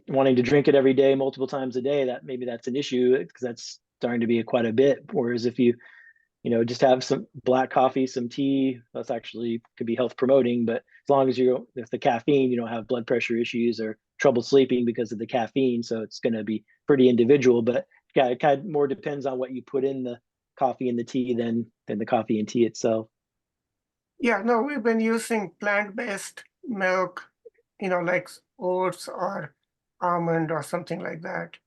wanting to drink it every day, multiple times a day, maybe that's an issue, because that's starting to be quite a bit. Whereas if you, just have some black coffee, some tea, that's actually could be health promoting. But as long as if the caffeine, you don't have blood pressure issues or trouble sleeping because of the caffeine. So it's going to be pretty individual, but yeah, it kind of more depends on what you put in the coffee and the tea than the coffee and tea itself. Yeah, no, we've been using plant-based milk, like oats or almond or something like that.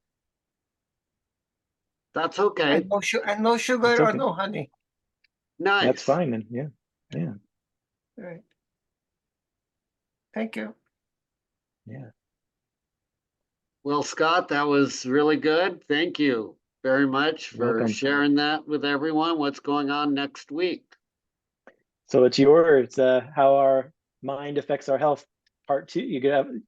That's okay. And no sugar okay. or no honey. Nice. That's fine then. Yeah. Right. Thank you. Yeah. Well, Scott, that was really good. Thank you very much for sharing that with everyone. What's going on next week? So it's how our mind affects our health, part 2. You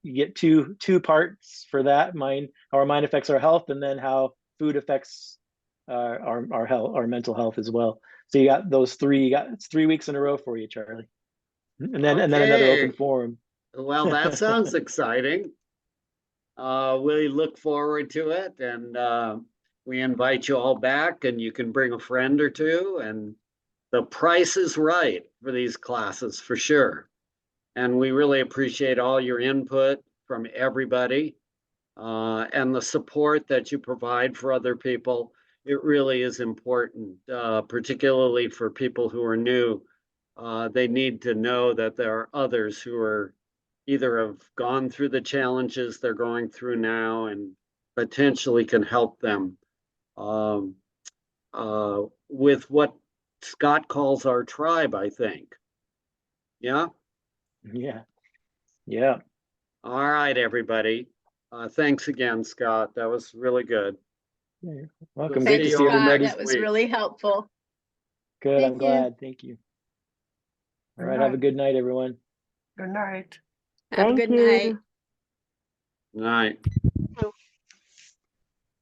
get two parts for that. How our mind affects our health, and then how food affects our health, our mental health as well. So you got those 3. It's 3 weeks in a row for you, Charlie. And then another open forum. Well, that sounds exciting. We look forward to it, and we invite you all back, and you can bring a friend or two, and the price is right for these classes for sure. And we really appreciate all your input from everybody, and the support that you provide for other people. It really is important, particularly for people who are new. They need to know that there are others who are either have gone through the challenges they're going through now and potentially can help them with what Scott calls our tribe, I think. Yeah? Yeah. All right, everybody. Thanks again, Scott. That was really good. Yeah, you're welcome. We'll Great see to you see all everybody. next That was week. really helpful. Good. Thank I'm you. glad. Thank you. All right. Have a good night, everyone. Good night. Have a Thank good you. night. Night.